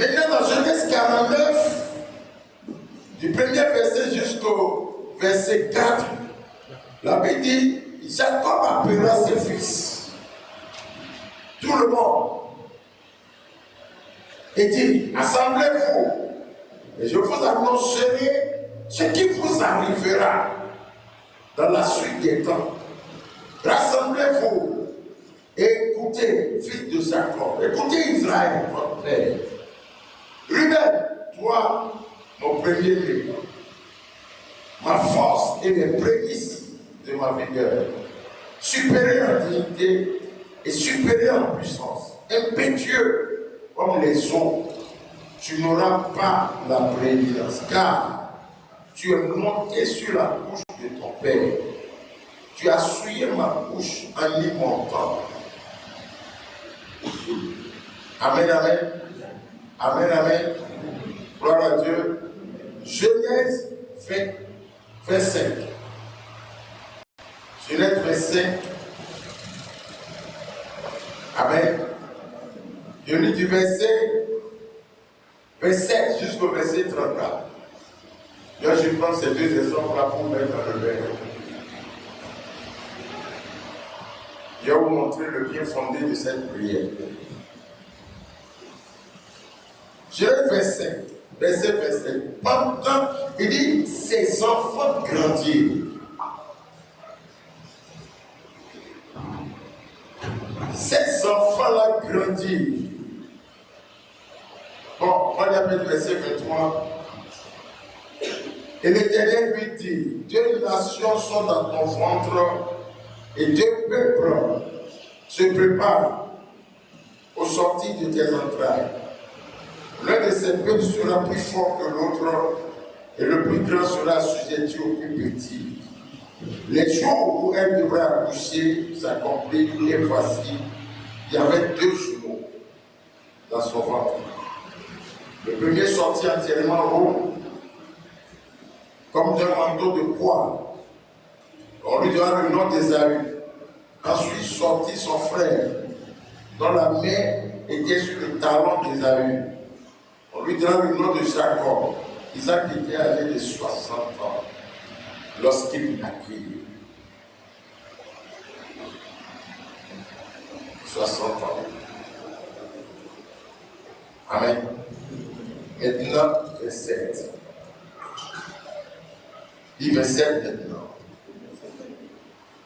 Maintenant, dans Genèse 49, du premier verset jusqu'au verset 4, la Bible dit, Jacob appela ses fils, tout le monde, et dit, assemblez-vous, et je vous annoncerai ce qui vous arrivera dans la suite des temps. Rassemblez-vous et écoutez, fils de Jacob, écoutez Israël, votre père. Ruben, toi, mon premier-né, ma force et les prémices de ma vigueur, supérieur en dignité et supérieur en puissance, impétueux comme les eaux, tu n'auras pas la prééminence, car tu es monté sur la bouche de ton père. Tu as souillé ma bouche en y montant. Amen, amen. Amen, amen. Gloire à Dieu. Genèse 20, verset 5. Genèse 25. Amen. Je lis du verset 27 jusqu'au verset 34. Là, je prends ces deux exemples-là pour mettre dans le verre. Je vais vous montrer le bien fondé de cette prière. Genèse 25, verset 27. Pendant, il dit, ses enfants grandirent. Ces enfants-là grandirent. Bon, on va lire le verset 23. Et l'Éternel lui dit, 2 nations sont dans ton ventre et 2 peuples se préparent aux sorties de tes entrailles. L'un de ces peuples sera plus fort que l'autre et le plus grand sera assujetti au plus petit. Les jours où elle devrait accoucher s'accomplissent et voici, il y avait 2 jumeaux dans son ventre. Le premier sortit entièrement rond, comme d'un manteau de poil. On lui donna le nom d'Ésaü. Ensuite sortit son frère, dont la main était sur le talon d'Ésaü. On lui donna le nom de Jacob. Isaac était âgé de 60 ans lorsqu'il naquit. 60 ans. Amen. Maintenant, verset 7. Il verset maintenant.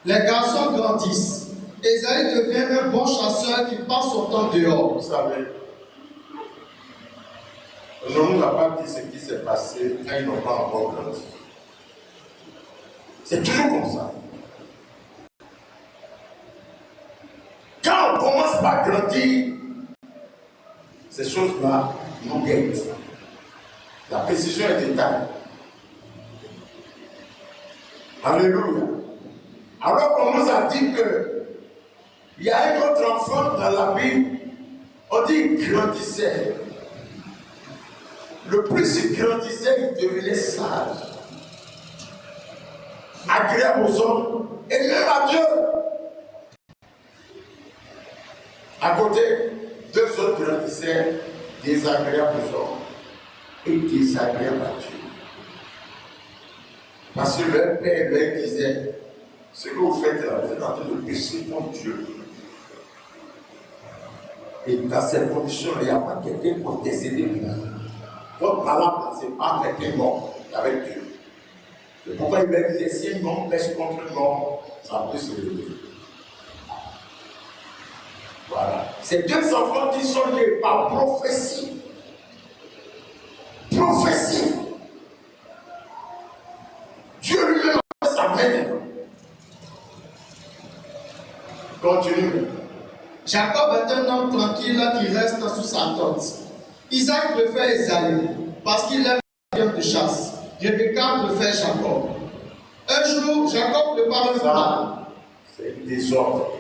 Les garçons grandissent. Ésaü devient un bon chasseur qui passe son temps dehors. Vous savez, je ne vous ai pas dit ce qui s'est passé quand ils n'ont pas encore grandi. C'est toujours comme ça. Quand on commence par grandir, ces choses-là nous guettent. La précision est détaillée. Alléluia. Alors on nous a dit que il y a un autre enfant dans la Bible, on dit qu'il grandissait. Le plus il grandissait, il devenait sage, agréable aux hommes et même à Dieu. À côté, 2 autres grandissaient, désagréables aux hommes et désagréables à Dieu. Parce que leur père leur disait, ce que vous faites là, vous êtes en train de pécher contre Dieu. Et dans ces conditions, il n'y a pas quelqu'un pour décéder. Votre parole, ce n'est pas avec un homme, avec Dieu. Et pourquoi il leur disait, si un homme pêche contre un homme, ça peut se lever. Voilà. Ces 2 enfants qui sont nés par prophétie. Prophétie. Dieu lui-même a sa main. Continue. Jacob est un homme tranquille qui reste sous sa tente. Isaac préfère Ésaü parce qu'il aime la viande de chasse. Rebecca préfère Jacob. Un jour, Jacob prépare un plat. C'est un désordre.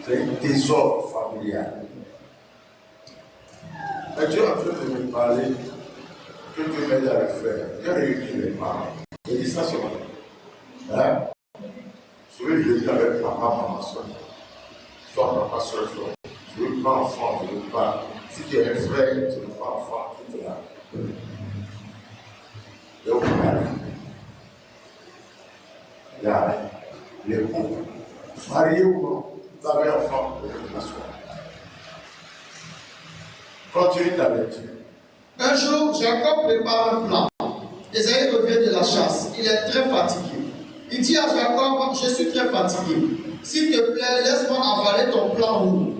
C'est un désordre familial. Mais Dieu est en train de me parler que Dieu m'aide à le faire. J'ai réuni les parents. J'ai dit ça ce matin. Hein? Je vais venir avec papa, maman, soeur. Soit papa, soeur, soeur. Je veux pas enfant, tu ne peux pas. Si tu es frère, tu n'es pas enfant, tu es là. Et au final, regarde, les couples, mariés ou non, vous avez un enfant de toute façon. Continue ta lecture. Un jour, Jacob prépare un plat. Ésaü revient de la chasse. Il est très fatigué. Il dit à Jacob, je suis très fatigué. S'il te plaît, laisse-moi avaler ton plat roux.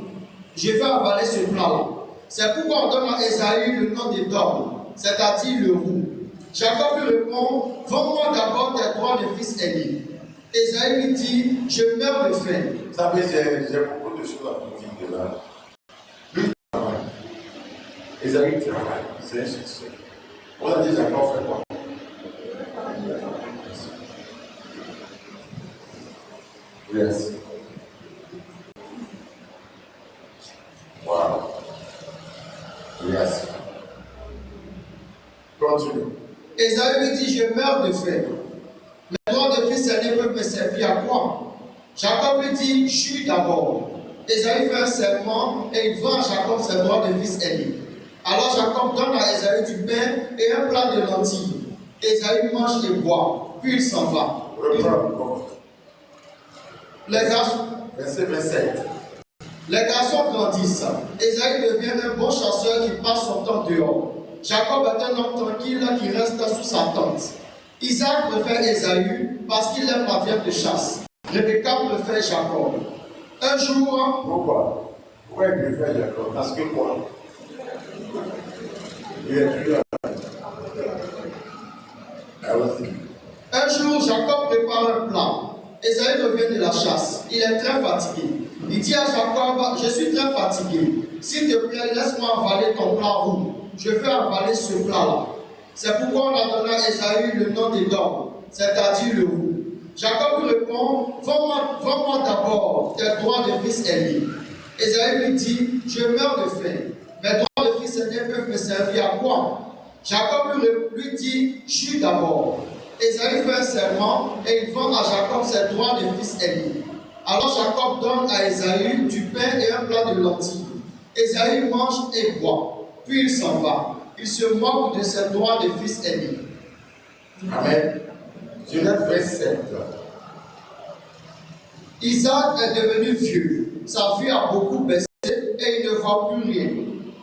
Je vais avaler ce plat-là. C'est pourquoi on donne à Ésaü le nom d'Édom, c'est-à-dire le roux. Jacob lui répond, vends-moi d'abord tes droits de fils aîné. Ésaü lui dit, je meurs de faim. Vous savez, j'ai beaucoup de choses à vous dire de là. Lui, travaille. Ésaü travaille. C'est un succès. On a dit Jacob fait quoi? Yes. Wow. Yes. Continue. Ésaü lui dit, je meurs de faim. Mes droits de fils aîné peuvent me servir à quoi? Jacob lui dit, jure d'abord. Ésaü fait un serment et il vend à Jacob ses droits de fils aîné. Alors Jacob donne à Ésaü du pain et un plat de lentilles. Ésaü mange et boit, puis il s'en va. Les garçons, Verset 27. les garçons grandissent. Ésaü devient un bon chasseur qui passe son temps dehors. Jacob est un homme tranquille qui reste sous sa tente. Isaac préfère Ésaü parce qu'il aime la viande de chasse. Rebecca préfère Jacob. Un jour, Pourquoi? Pourquoi il préfère Jacob? Parce que quoi? Il est plus là. Un jour, Jacob prépare un plat. Ésaü revient de la chasse. Il est très fatigué. Il dit à Jacob, je suis très fatigué. S'il te plaît, laisse-moi avaler ton plat roux. Je vais avaler ce plat-là. C'est pourquoi on a donné à Ésaü le nom d'Édom, c'est-à-dire le roux. Jacob lui répond, vends-moi d'abord tes droits de fils aîné. Ésaü lui dit, je meurs de faim. Mes droits de fils aîné peuvent me servir à quoi? Jacob lui dit, jure d'abord. Ésaü fait un serment et il vend à Jacob ses droits de fils aîné. Alors Jacob donne à Ésaü du pain et un plat de lentilles. Ésaü mange et boit, puis il s'en va. Il se moque de ses droits de fils aîné. Amen. Genèse 27. Isaac est devenu vieux. Sa vue a beaucoup baissé et il ne voit plus rien.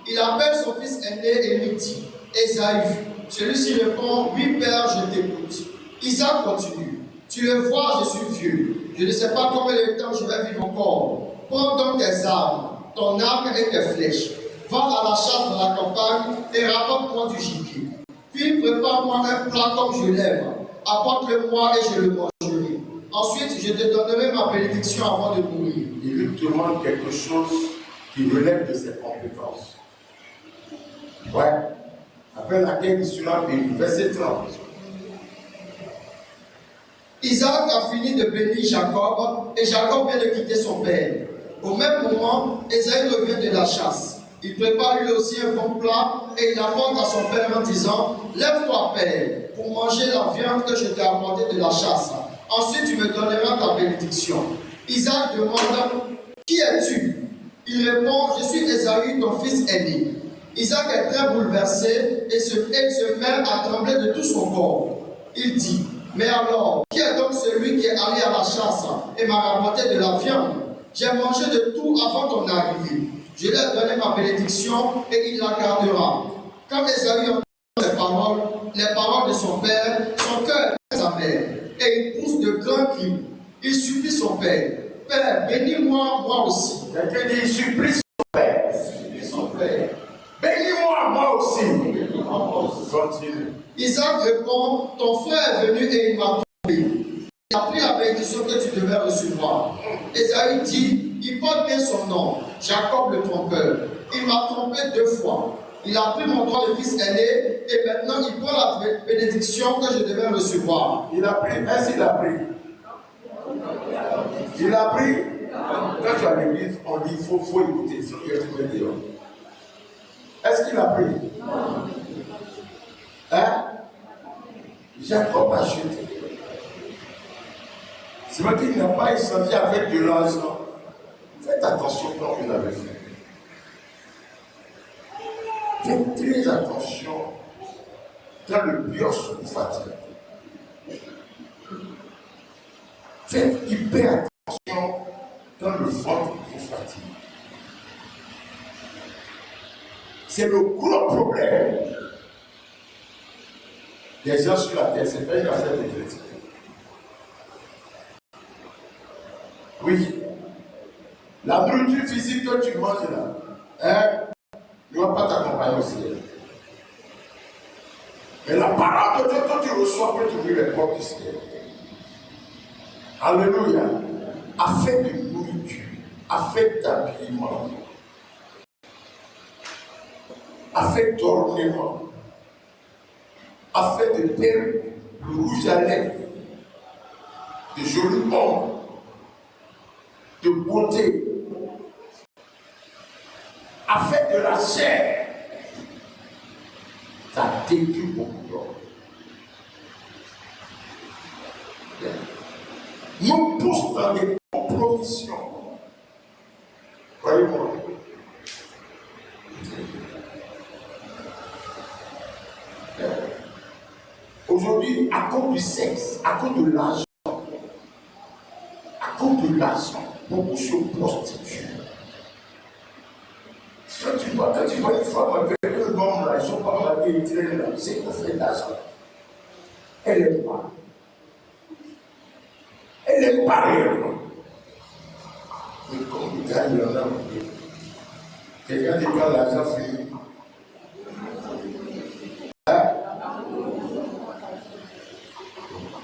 Il appelle son fils aîné et lui dit, Ésaü. Celui-ci répond, oui père, je t'écoute. Isaac continue, tu le vois, je suis vieux. Je ne sais pas combien de temps je vais vivre encore. Prends donc tes armes, ton arc et tes flèches. Va à la chasse dans la campagne et rapporte-moi du gibier. Puis prépare-moi un plat comme je l'aime. Apporte-le-moi et je le mangerai. Ensuite, je te donnerai ma bénédiction avant de mourir. Il lui demande quelque chose qui relève de ses compétences. Ouais. Après laquelle il sera béni. Verset 30. Isaac a fini de bénir Jacob et Jacob vient de quitter son père. Au même moment, Ésaü revient de la chasse. Il prépare lui aussi un bon plat et il apporte à son père en disant, lève-toi père, pour manger la viande que je t'ai apportée de la chasse. Ensuite tu me donneras ta bénédiction. Isaac demande, qui es-tu? Il répond, je suis Ésaü, ton fils aîné. Isaac est très bouleversé et se met à trembler de tout son corps. Il dit, mais alors, qui est donc celui qui est allé à la chasse et m'a rapporté de la viande? J'ai mangé de tout avant ton arrivée. Je lui ai donné ma bénédiction et il la gardera. Quand Ésaü entend les paroles de son père, son cœur est sa mère et il pousse de grands cris. Il supplie son père, Père, bénis-moi moi aussi. Quelqu'un dit, il supplie son père. Son père. Bénis-moi moi aussi. Continue. Isaac répond, ton frère est venu et il m'a trompé. Il a pris la bénédiction que tu devais recevoir. Ésaü dit, il porte bien son nom, Jacob le trompeur. Il m'a trompé 2 fois. Il a pris mon droit de fils aîné et maintenant il prend la bénédiction que je devais recevoir. Il a pris. Est-ce qu'il a pris? Il a pris. Quand tu es à l'église, on dit il faut écouter. Sinon, il y a tout le dehors. Est-ce qu'il a pris? Hein? Jacob a chuté. C'est vrai qu'il n'a pas échangé avec violence. Faites attention quand vous l'avez fait. Faites très attention quand le bios vous fatigue. Faites hyper attention quand le ventre vous fatigue. C'est le gros problème des gens sur la terre. Ce n'est pas une affaire de chrétien. Oui. La nourriture physique que tu manges là, ne va pas t'accompagner au ciel. Mais la parole de Dieu que tu reçois peut t'ouvrir les portes du ciel. Alléluia. Afin de nourriture, afin d'habillement, afin d'ornement, afin de perruque, de rouge à lèvres, de jolis hommes, de beauté, afin de la chair, ça détruit beaucoup d'hommes. Nous pousse dans des compromissions. Voyez-moi. Aujourd'hui, à cause du sexe, à cause de l'argent, beaucoup se prostituent. Quand tu vois une femme avec un homme là, ils sont pas mariés, ils traînent là, c'est pour faire d'argent. Elle n'aime pas. Elle n'aime pas réellement. Mais comme il gagne, il en a oublié. Quelqu'un qui prend l'argent fini.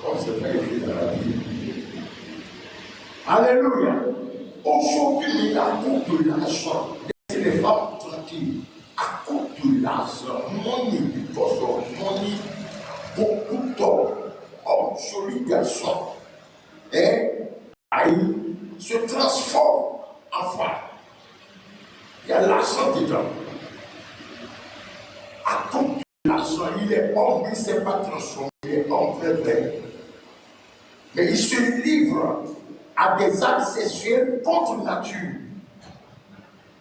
On ne sait pas écrit dans la Bible. Alléluia. Aujourd'hui, à cause de l'argent, laissez les femmes tranquilles. À cause de l'argent, money, because of money, beaucoup d'hommes, hommes, jolis garçons, se transforment en femmes. Il y a l'argent dedans. À cause de l'argent, il est homme, il ne s'est pas transformé, il est homme très vrai. Mais il se livre à des actes sexuels contre nature.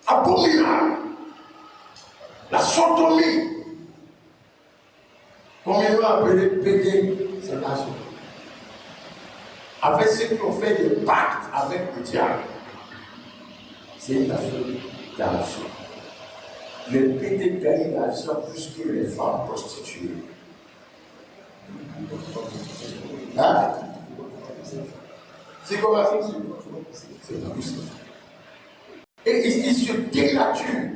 Abominable. La sodomie. Comme ils l'ont appelé pédé, c'est l'argent. Avec ceux qui ont fait des pactes avec le diable. C'est une affaire d'argent. Les pédés gagnent l'argent plus que les femmes prostituées. Hein? C'est comment ça? C'est plus. Et ils se dénaturent.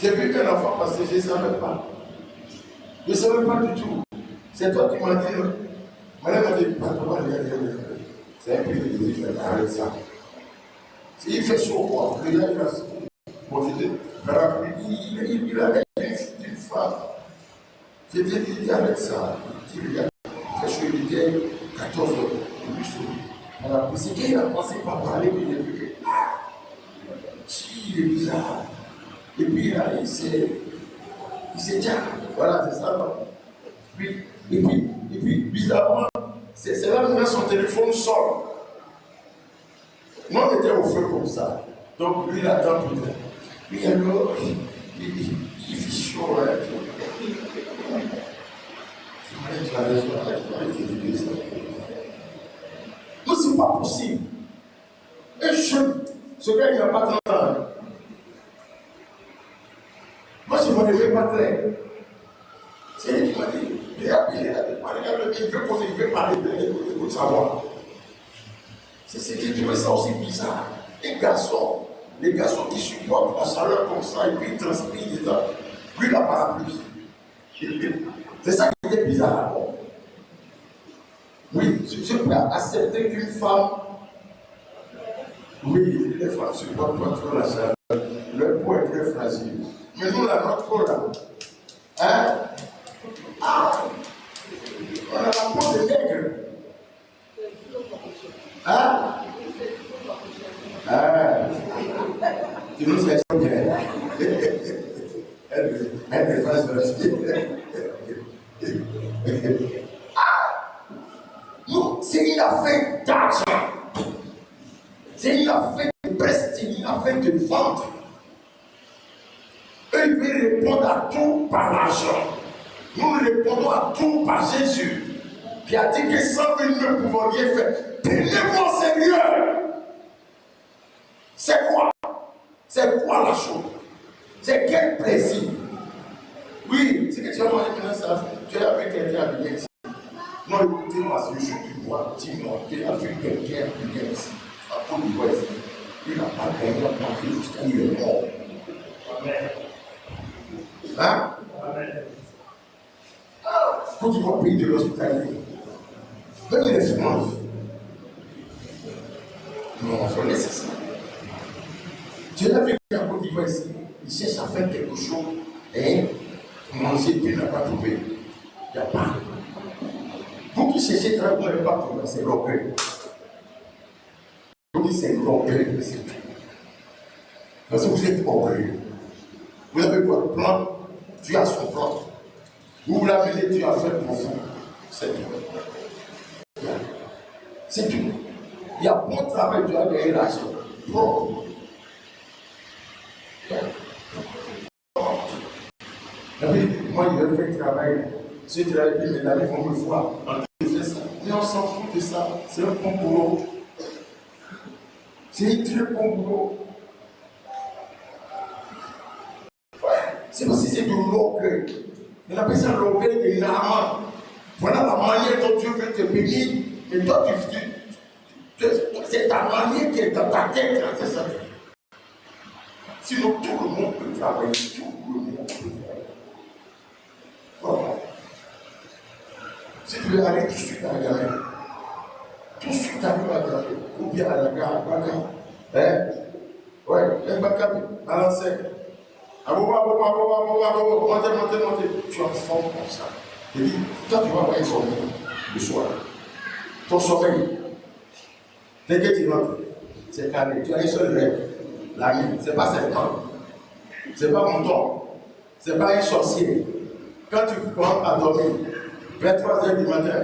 J'ai vu un enfant passer, je ne savais pas. Je ne savais pas du tout. C'est toi qui m'as dit, madame m'a dit, c'est un peu de je vais arrêter ça. Il fait chaud, quoi. Le gars, il a bon, il avait une femme. J'ai dit, avec ça. Il fait chaud, il était 14 heures. Alors, c'est qu'il a commencé par parler, puis il a vu que, si, il est bizarre. Et puis là, il s'est dit, voilà, c'est ça. Et puis, bizarrement, c'est là où son téléphone sonne. Moi, on était au feu comme ça. Donc, lui, il attend tout. Puis alors, il fait chaud. Non, c'est pas possible. Un jeune, ce gars, il n'a pas 30 ans. Moi, je ne me levais pas clair. C'est lui qui m'a dit, il veut parler de lui, il veut savoir. J'ai trouvé ça aussi bizarre. Les garçons qui supportent la chaleur comme ça, et puis ils transpirent dedans. Lui, il n'a pas la pluie. C'est ça qui était bizarre. Oui, je peux accepter qu'une femme, oui, les femmes supportent pas trop la chaleur. Leur peau est très fragile. Mais nous, la notre peau là, hein? Ah! On a la peau de nègre. Hein? Ah! Tu nous fais ça bien. Elle est facile. Ah! Non, c'est une affaire d'argent. C'est une affaire de prestige, une affaire afin de vendre. Eux, ils veulent répondre à tout par l'argent. Nous répondons à tout par Jésus. Qui a dit que sans lui, nous ne pouvons rien faire. Tenez-vous au Seigneur. C'est quoi? C'est quoi la chose? C'est quel plaisir? Oui, c'est que tu as mangé maintenant ça. Tu es avec quelqu'un à venir ici. Non, écoutez-moi, si je te vois, dis-moi, tu es avec quelqu'un à venir ici. À Côte d'Ivoire ici. Il n'a pas gagné à partir jusqu'à il est mort. Amen. Hein? Amen. Côte d'Ivoire, pays de l'hospitalité. Même les finances. Non, c'est nécessaire. Dieu l'a vu à Côte d'Ivoire ici. Il cherche à faire quelque chose. Et manger, puis il n'a pas trouvé. Il n'y a pas. Vous qui cherchez très bon, il n'y a pas trouvé. C'est l'orgueil. Vous dites c'est l'orgueil, c'est tout. Parce que vous êtes orgueilleux. Vous avez votre plan, Dieu a son plan. Vous l'amenez, Dieu a fait pour vous. C'est tout. C'est tout. Il y a bon travail, Dieu a gagné l'argent. Bon. Moi, je vais faire le travail. Ce travail, mes amis vont me voir en train de faire ça. Mais on s'en fout de ça. C'est un bon boulot. C'est un très bon boulot. C'est parce que c'est de l'orgueil. On appelle ça l'orgueil de Naaman. Voilà la manière dont Dieu veut te bénir. Et toi, c'est ta manière qui est dans ta tête. C'est ça. Sinon, tout le monde peut travailler. Tout le monde peut travailler. Voilà. Si tu veux aller tout de suite à la gare, tout de suite à la gare, ou bien à la gare, à la gare. Hein? Ouais, un backup, à l'ancien. Montez. Tu as forme comme ça. Je dis, toi, tu vas avoir un sommeil le soir. Ton sommeil, dès que tu rentres, c'est calme. Tu as un seul rêve. La nuit, ce n'est pas Satan. Ce n'est pas mon temps. Ce n'est pas un sorcier. Quand tu commences à dormir, vers 3h du matin,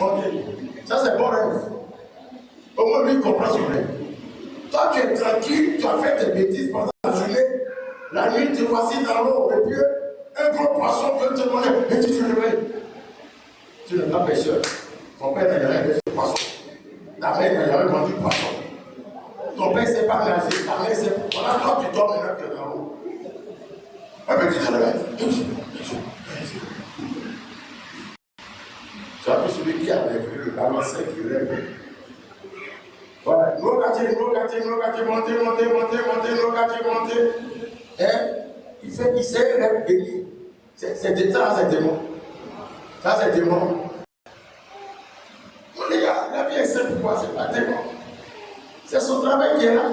montez. Ça, c'est bon rêve. Au moins, lui, il comprend son rêve. Toi, tu es tranquille, tu as fait tes bêtises pendant la journée. La nuit, tu voici dans l'eau, et puis un gros poisson vient te demander, et tu te réveilles. Tu n'es pas pêcheur. Ton père n'a jamais pêché de poisson. Ta mère n'a jamais vendu poisson. Ton père ne sait pas nager, ta mère sait pas. Voilà, toi, tu dors maintenant, tu es dans l'eau. Et puis tu te réveilles. Tu as vu celui qui a vécu le balanceur qui rêve. Voilà, nos quartiers, montez. Il fait qu'il sait rêve béni. C'est des temps, c'est démon. Ça, c'est démon. Les gars, la vie est simple, pourquoi c'est pas démon? C'est son travail qui est là.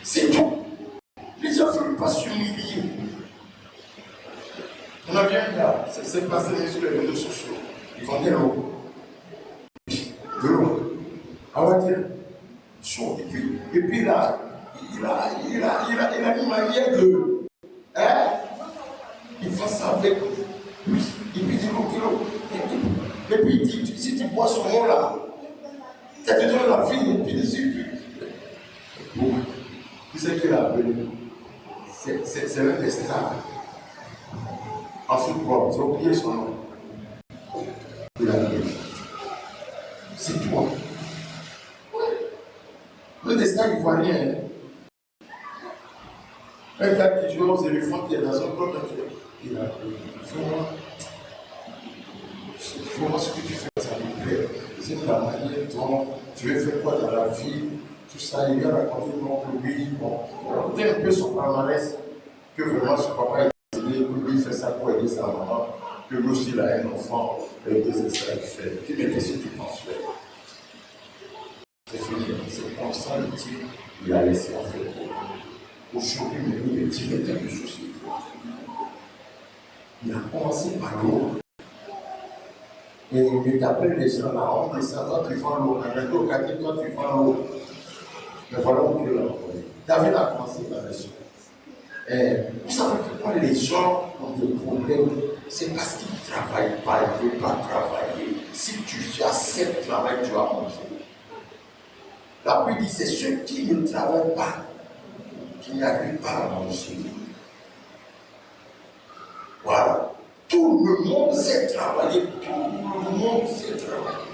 C'est tout. Les gens ne veulent pas s'humilier. On a bien là, c'est passé sur les réseaux sociaux. Ils vont dire l'eau. De l'eau. On va dire chaud. Et puis là, il a une manière de. Hein? Il fait ça avec lui. Et puis il dit l'eau. Et puis il dit, si tu bois son eau là, ça te donne la vie. Et puis dessus, bon, tu sais qu'il a appelé. C'est l'un des stars. En football, j'ai oublié son nom. Il a dit, c'est toi. Le destin ivoirien. Un gars qui joue aux éléphants qui est dans un club naturel. Il a dit, fais-moi ce que tu fais, ça me plaît. C'est la manière dont tu veux faire quoi dans la vie. Tout ça, il a raconté mon lui. Bon, c'était un peu son palmarès que vraiment son papa est décidé. Lui, il fait ça pour aider sa maman. Que lui aussi, il a un enfant. Et que c'est ça qu'il fait. Tu me dis ce que tu penses faire. C'est fini. C'est comme ça, le type, il a laissé en fait. Aujourd'hui, il est directeur de société. Il a commencé par l'eau. Et il t'appelle les gens là, on descend, toi tu vends l'eau. Avec l'eau, toi tu vends l'eau. Mais voilà où Dieu l'a envoyé. David a commencé par les choses. Vous savez pourquoi les gens ont des problèmes? C'est parce qu'ils ne travaillent pas, ils ne veulent pas travailler. Si tu acceptes le travail, tu vas manger. La Bible dit c'est ceux qui ne travaillent pas, qui n'arrivent pas à manger. Voilà. Tout le monde sait travailler. Tout le monde sait travailler.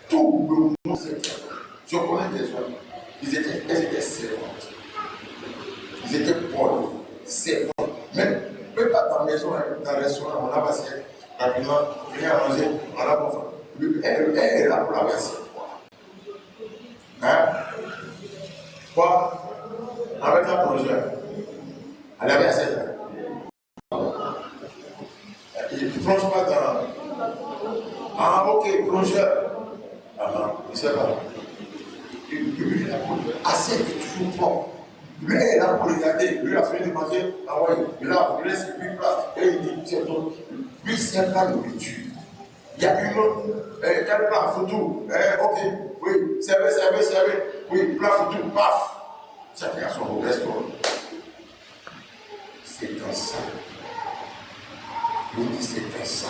Tout le monde sait travailler. Je connais des gens. Elles étaient servantes. Ils étaient pauvres. Servantes. Même pas dans la maison, dans le restaurant, on a passé rapidement, venir à manger, on a pas faim. Elle est là pour la verser. Hein? Quoi? Avec la plongeur. Elle avait assez là. Il ne plonge pas dans. Ah, ok, plongeur. Ah non, il ne sait pas. Lui, il a assez, il est toujours propre. Lui, il est là pour regarder. Lui, il a fini de manger. Ah ouais, il laisse plus place. Et il dit, tiens, donc, lui, c'est pas nourriture. Il y a une autre, quel plat photo, ok, oui, servez, oui, plat photo, paf. Ça fait à son restaurant. C'est un ça. Il dit c'est un ça.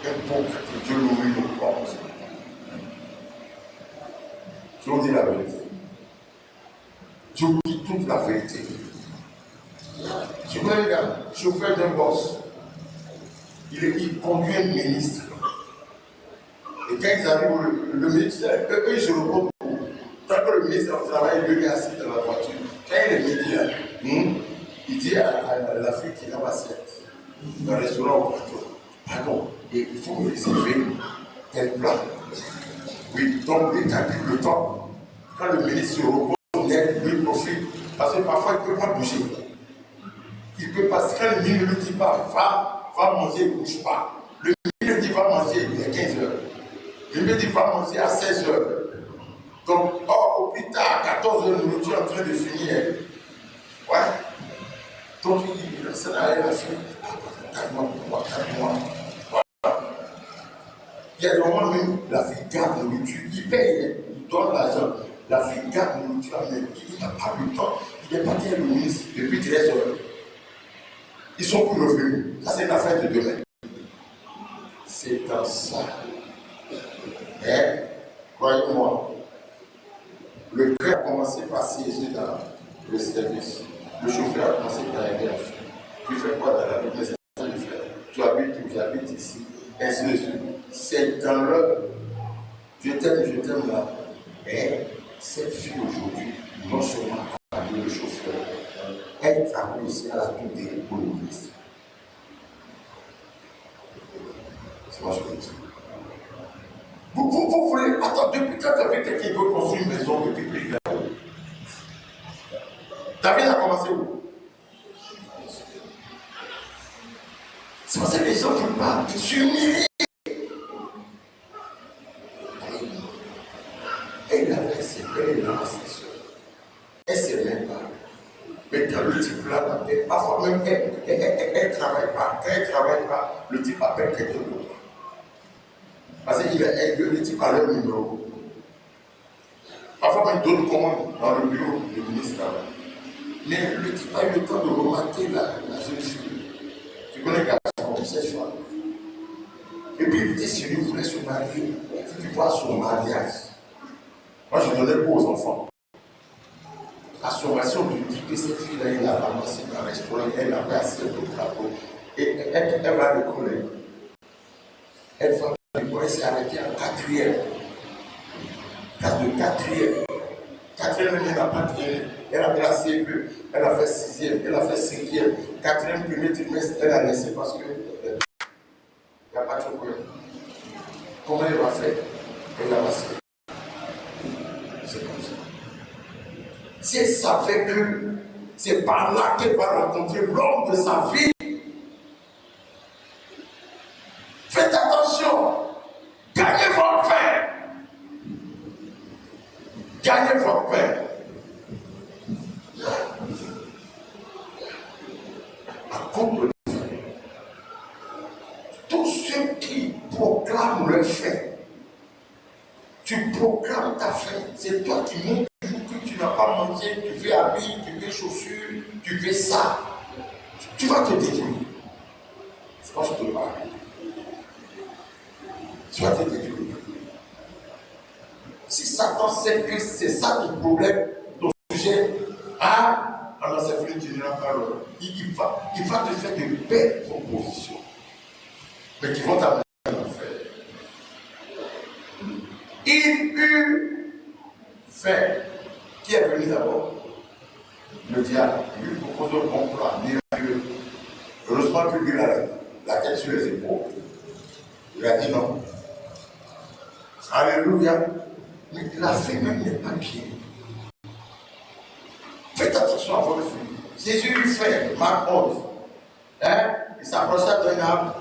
Un bon que Dieu nourrit nos corps. Je vous dis la vérité. Je vous dis toute la vérité. Je connais un gars, chauffeur d'un boss. Il conduit un ministre. Et quand ils arrivent, le ministre, eux, ils se reposent. Tant que le ministre est au travail, lui est assis dans la voiture. Quand il est midi, il dit à la fille qui a l'assiette, dans le restaurant au plateau, pardon, il faut me réserver tel plat. Oui, donc il calcule le temps. Quand le ministre se repose, lui profite. Parce que parfois, il ne peut pas bouger. Il ne peut pas, quand le ministre ne dit pas, va manger, il ne bouge pas. Le ministre dit, va manger, il est 15 heures. Il me dit, va manger à 16 heures. Donc, au plus tard, à 14 heures, nous sommes en train de finir. Ouais. Donc, il dit, ça n'a rien à faire. Calme-moi. Voilà. Il y a des moments même, la fille garde la nourriture. Il paye, il donne l'argent. La fille garde la nourriture, mais il n'a pas le temps. Il est parti à le ministre depuis 13 heures. Ils sont plus revenus. Ça, c'est une affaire de demain. C'est dans ça. Croyez-moi, le cœur a commencé par siéger dans le service. Le chauffeur a commencé par aider la fille. Tu fais quoi dans la vie? Mais c'est ça de faire. Tu habites où? J'habite ici. Ainsi de suite. C'est dans le. Je t'aime là. Et cette fille aujourd'hui, non seulement a parlé le chauffeur, elle travaille aussi à la tour des pour le ministre. C'est moi je le dis. Vous voulez, attends, depuis quand David quelqu'un qui veut construire une maison depuis plus tard? David a commencé où? C'est parce que les gens ne veulent pas, ils s'humilient. Elle avait ses pères et ses soeurs. Elle ne sait même pas. Mais quand le type là, parfois même elle ne travaille pas. Quand elle ne travaille pas, le type appelle quelqu'un d'autre. Parce que le type a leur numéro. Parfois, il donne commande dans le bureau du ministre. Mais le type a eu le temps de remarquer la jeune fille. Tu connais le garçon comme cette fois. Et puis il dit si lui voulait se marier, il faut voir son mariage. Moi, je donnais beau aux enfants. À son mariage, on lui dit que cette fille-là, il a ramassé dans le restaurant, elle avait assez de travaux. Et elle va le coller. Elle va elle s'est arrêtée en 4e. Classe de 4e. 4e, elle n'a pas tiré. Elle a fait la CE, elle a fait 6e, elle a fait 5e. 4e, premier trimestre, elle a laissé parce que il n'y a pas de chocolat. Comment elle va faire? Elle a passé. C'est comme ça. Si elle savait que c'est par là qu'elle va rencontrer l'homme de sa vie, faites attention. Gagnez votre pain. Gagnez votre pain. À cause de la fin. Tous ceux qui proclament le fait, tu proclames ta faim. C'est toi qui montres toujours que tu n'as pas mangé, tu veux habiller, tu veux chaussures, tu veux ça. Tu vas te détruire. C'est pas ce que je te parle. Tu vas te détruire. Satan sait que c'est ça ton problème, ton sujet, alors c'est fini, tu n'iras pas loin. Il va te faire de belles propositions, mais qui vont t'amener à l'enfer. Il eut fait. Qui est venu d'abord? Le diable. Il lui propose un bon plan, miraculeux. Heureusement que lui a la tête sur les épaules. Il a dit non. Alléluia. Mais la fin même n'est pas bien. Faites attention à votre fille. Jésus lui fait, Marc 11. Il s'approcha d'un arbre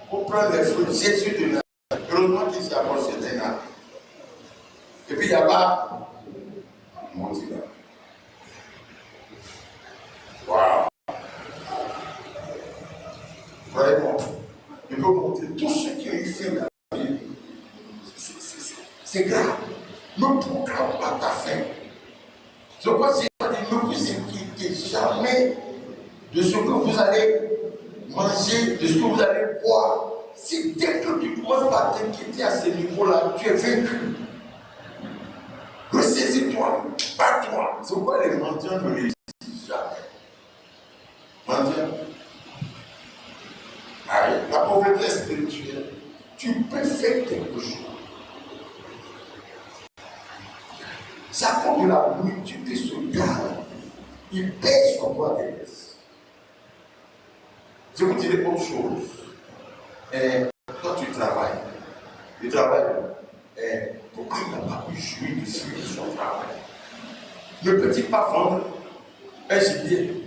pour prendre les fruits. Jésus de l'arbre. Heureusement qu'il s'est approché d'un arbre. Et puis il y a pas mon Dieu. Waouh! Vraiment, je peux montrer tout ce qui a eu fait dans la vie. C'est grave. Ne proclame pas ta faim. Je crois que ne vous inquiétez jamais de ce que vous allez manger, de ce que vous allez boire. Si dès que tu commences par t'inquiéter à ce niveau-là, tu es vaincu. Ressaisis-toi, bats-toi. C'est pourquoi les mendiants ne réussissent jamais. Mendiants. La pauvreté spirituelle, tu peux faire quelque chose. Ça compte de la nourriture qui se garde. Il pèse sur toi des baisses. Je vous dirai autre chose. Quand tu travailles, pourquoi il n'a pas pu jouir du fruit de son travail? Ne peut-il pas vendre un gibier?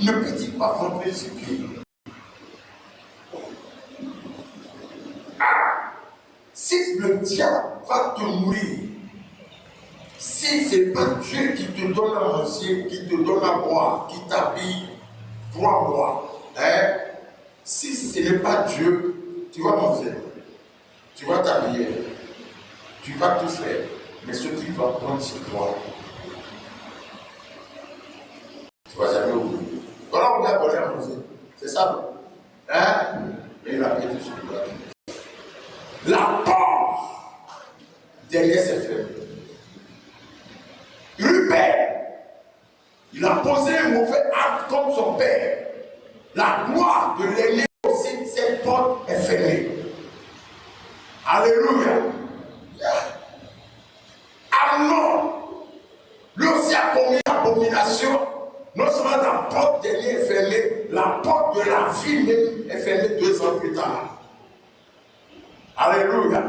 Ne peut-il pas vendre un gibier? Si le diable va te nourrir, si ce n'est pas Dieu qui te donne à manger, qui te donne à boire, qui t'habille, crois-moi, si ce n'est pas Dieu, tu vas manger, tu vas t'habiller, tu vas tout faire, mais ce qu'il va prendre, c'est toi. Tu ne vas jamais oublier. Voilà, on a donné à manger, c'est ça, et il a perdu sur toi. La porte derrière ses frères. Rupert, il a posé un mauvais acte comme son père. La gloire de l'aîné aussi, cette porte est fermée. Alléluia. Amnon, lui aussi a commis l'abomination. Non seulement la porte d'aîné est fermée, la porte de la vie même est fermée 2 ans plus tard. Alléluia.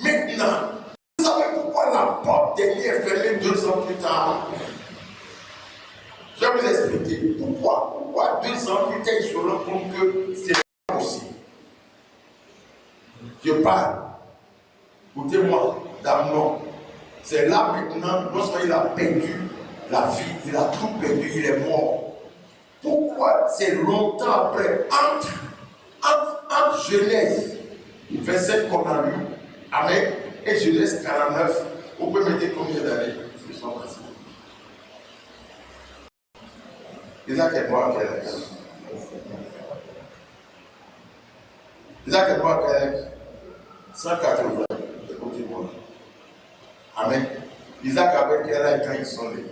Maintenant, vous savez pourquoi la porte d'aîné est fermée 2 ans plus tard? Je vais vous expliquer pourquoi. Pourquoi 2 ans plus tard, ils se rendent compte que c'est pas possible. Je parle. Écoutez-moi, d'Amnon. C'est là maintenant, lorsqu'il a perdu la vie, il a tout perdu, il est mort. Pourquoi c'est longtemps après, entre Genèse, verset qu'on a lu, Amen, et Genèse 49, vous pouvez mettre combien d'années? Ils sont passés. Isaac est mort à quel âge? Isaac est mort à quel âge? 180. Écoutez-moi. Amen. Isaac avait quel âge quand ils sont nés?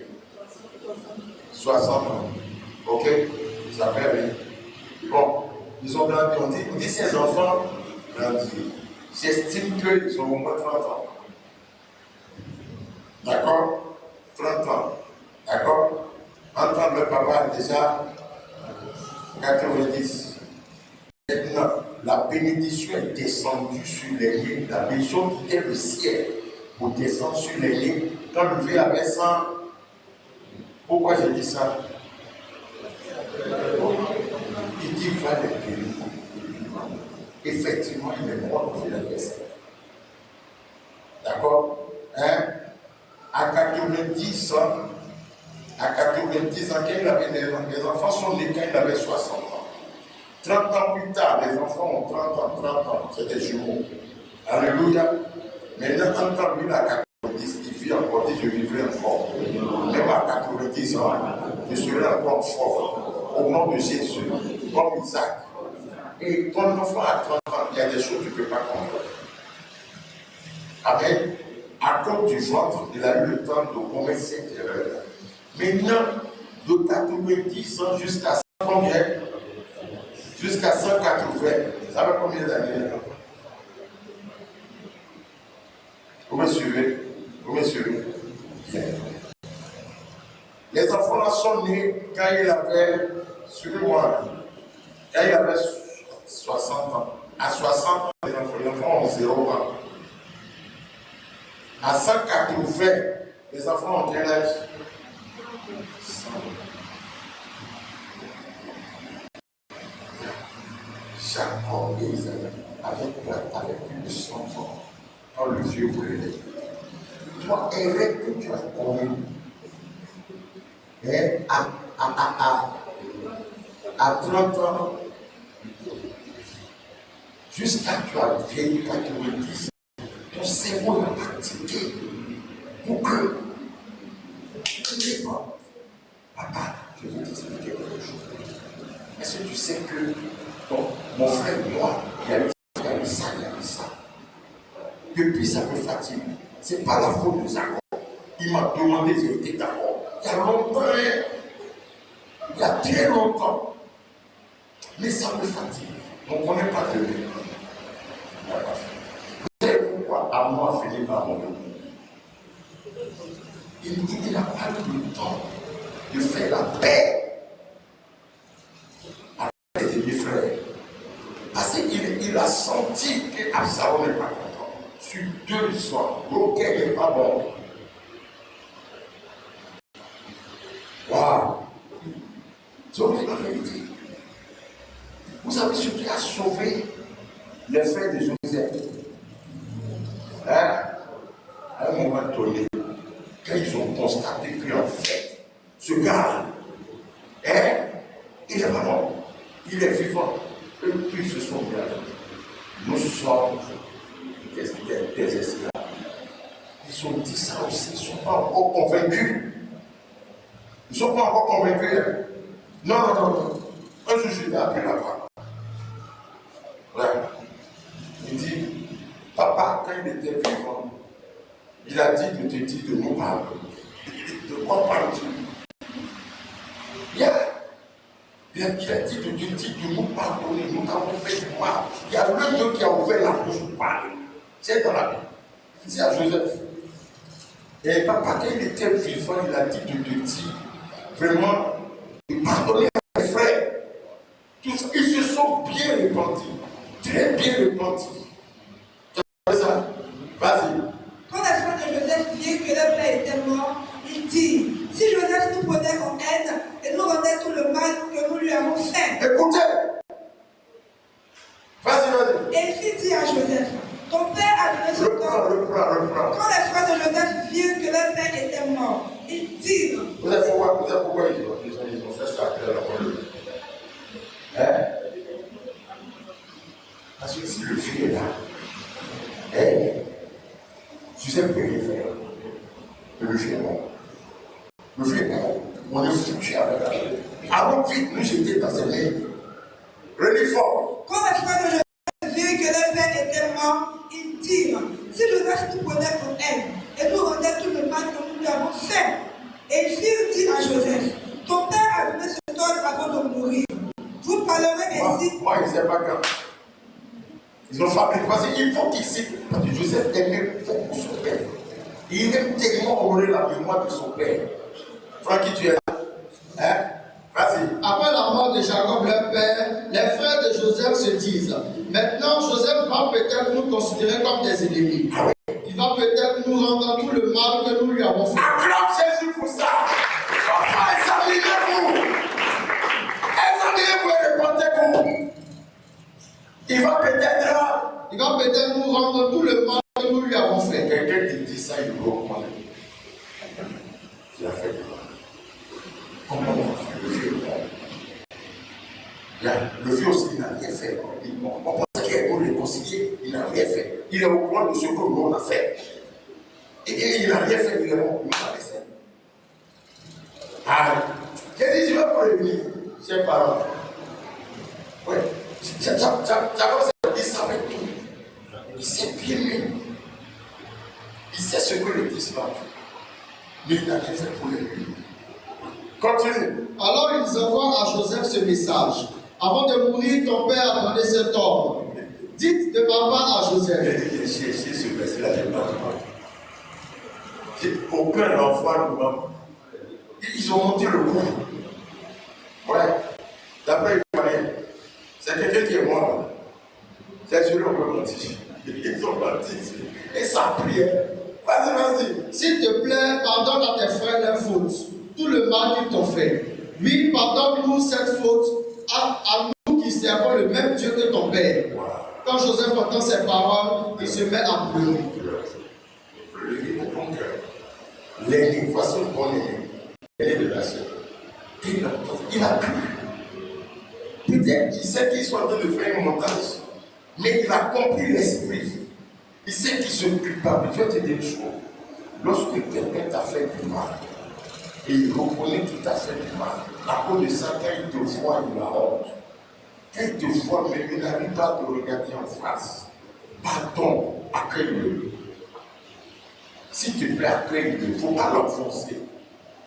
60 ans. Ok? Ça fait rien. Bon, ils ont grandi. On dit ces enfants grandissent. J'estime qu'ils ont au moins 30 ans. D'accord? 30 ans. D'accord? Entendre le papa déjà 90. Maintenant, la bénédiction est descendue sur les liens. La bénédiction quittait le ciel pour descendre sur les liens. Quand le vieux avait 100, pourquoi j'ai dit ça? Il dit va les guérir. Effectivement, il est mort quand il avait ça. D'accord? À 90 ans, quand il avait les enfants sont nés quand il avait 60 ans. 30 ans plus tard, les enfants ont 30 ans, c'est des jumeaux. Alléluia. Maintenant, quand lui à 90, il vit encore, dit je vivrai encore. Même à 90 ans, je serai encore fort. Au nom de Jésus, comme Isaac. Et ton enfant à 30 ans, il y a des choses que tu ne peux pas contrôler. Amen. À cause du ventre, il a eu le temps de commettre cette erreur. Maintenant, de 90 ans jusqu'à combien? Jusqu'à 180. Ça va combien d'années? Vous me suivez? Vous me suivez? Bien. Les enfants là sont nés quand il avait, suivez-moi, quand il avait 60 ans. À 60 ans, les enfants ont 0 ans. À 180, les enfants ont quel âge? 100. Jacob et Isaïe, avec plus de 100 ans, quand le vieux voulait les. Toi, Eric, que tu as connu, à 30 ans, jusqu'à tu as vieilli 90, ton cerveau l'a pratiqué pour que tu n'es pas. Papa, je vais t'expliquer quelque chose. Est-ce que tu sais que mon frère, moi, il y a eu ça, il y a eu ça. Depuis, ça me fatigue. Ce n'est pas la faute de Jacob. Il m'a demandé si j'étais d'accord. Il y a longtemps, il y a très longtemps. Mais ça me fatigue. Donc on n'est pas de lui. Vous savez pourquoi Amon a fini par mourir? Il dit qu'il n'a pas eu le temps de faire la paix avec ses deux frères. Parce qu'il a senti qu'Absalom n'est pas content. Sur 2 histoires, Roquet n'est pas bon. Waouh! C'est la vérité. Vous savez ce qui a sauvé les frères de Joseph? Hein? À un moment donné, quand ils ont constaté qu'en fait, ce gars, hein, il est pas mort, il est vivant. Et puis ils se sont mis à dire, nous sommes des esclaves. Ils ont dit ça aussi, ils ne sont pas encore convaincus. Ils ne sont pas encore convaincus. Non, non, non, non. Un jour, je l'ai appelé là-bas. Ouais. Il dit, papa, quand il était vivant, il a dit de te dire de nous parler. De quoi parles-tu? Yeah. Il a dit de te dire de nous pardonner, nous avons fait du mal. Il y a l'un d'eux qui a ouvert la bouche pour parler. C'est dans la Bible. C'est à Joseph. Et papa, quand il était vivant, il a dit de te dire vraiment de pardonner à mes frères. Tous, ils se sont bien repentis. Très bien repentis. Tu as fait ça? Vas-y. Quand les frères de Joseph virent que leur père était mort, ils dirent, si Joseph nous prenait en haine et nous rendait tout le mal que nous lui avons fait. Écoutez. Vas-y, vas-y. Et il fit dire à Joseph, ton père a donné son corps. Reprends. Quand les frères de Joseph virent que leur père était mort, ils dirent, Vous savez pourquoi ils ont fait ça après la parole? Hein? Parce que si le fils est là, tu sais quoi il faire. Le fils est mort. Le fils est mort. On est foutu avec la vie. Avant vite nous jeter dans ses mains. Prenez fort. quand les frères de Joseph virent que leur père était mort, ils dirent, si Joseph nous prenait en haine et nous rendait tout le mal que nous lui avons fait. Et ils firent dire à Joseph, ton père a donné ce ordre avant de mourir. Vous parlerez ainsi. Moi, ils ne savent pas quand. Ils ont fabriqué. Parce qu'il faut qu'ils citent. Parce que Joseph aimait beaucoup son père. Il aime tellement honorer la mémoire de son père. Francky, tu es là. Hein? Vas-y. Après la mort de Jacob, leur père, les frères de Joseph se disent, maintenant Joseph va peut-être nous considérer comme des ennemis. Ah oui. Il va peut-être nous rendre tout le mal que nous lui avons fait. Acclame Jésus pour ça. Enfin, examinez-vous. Examinez-vous et répondez-vous. Il va peut-être nous rendre tout le mal que nous lui avons fait. Quelqu'un qui dit ça, il doit comprendre. Il a fait quoi? Comment on a fait le vieux? Le vieux aussi, il n'a rien fait. On pense qu'il est pour le réconcilier, il n'a rien fait. Il est au courant de ce que nous on a fait. Et il n'a rien fait, il est bon, il n'a rien fait. Ah, j'ai dit, je vais prévenir, chers parents. Oui, Jacob, il savait Il sait bien même. Il sait ce que le Christ va faire. Mais il n'a rien fait pour lui. Continue. Alors ils envoient à Joseph ce message. Avant de mourir, ton père a donné cet ordre. Dites de papa à Joseph. J'ai ce verset-là, je n'ai pas dit. Aucun enfant ne va. Ils ont monté le coup. Ouais. D'après les moyens. C'est quelqu'un qui est mort. C'est celui qu'on peut mentir. Ils ont menti. Et ça prière. Vas-y. S'il te plaît, pardonne à tes frères leurs fautes. Tout le mal qu'ils t'ont fait. Oui, pardonne-nous cette faute à nous qui servons le même Dieu que ton père. Wow. Quand Joseph entend ces paroles, il se met à pleurer. Pleurer de ton cœur. L'aîné, voici le bon aîné. L'aîné de la sœur. Il a cru. Peut-être qu'il sait qu'il soit en train de faire un montage. Mais il a compris l'esprit. Il sait qu'il se culpable. Je vais te dire une chose. Lorsque quelqu'un t'a fait du mal, et il reconnaît qu'il t'a fait du mal, à cause de ça, quand il te voit, il a honte. Quand il te voit, mais il n'arrive pas à te regarder en face. Pardon, accueille-le. S'il te plaît, accueille-le. Il ne faut pas l'enfoncer.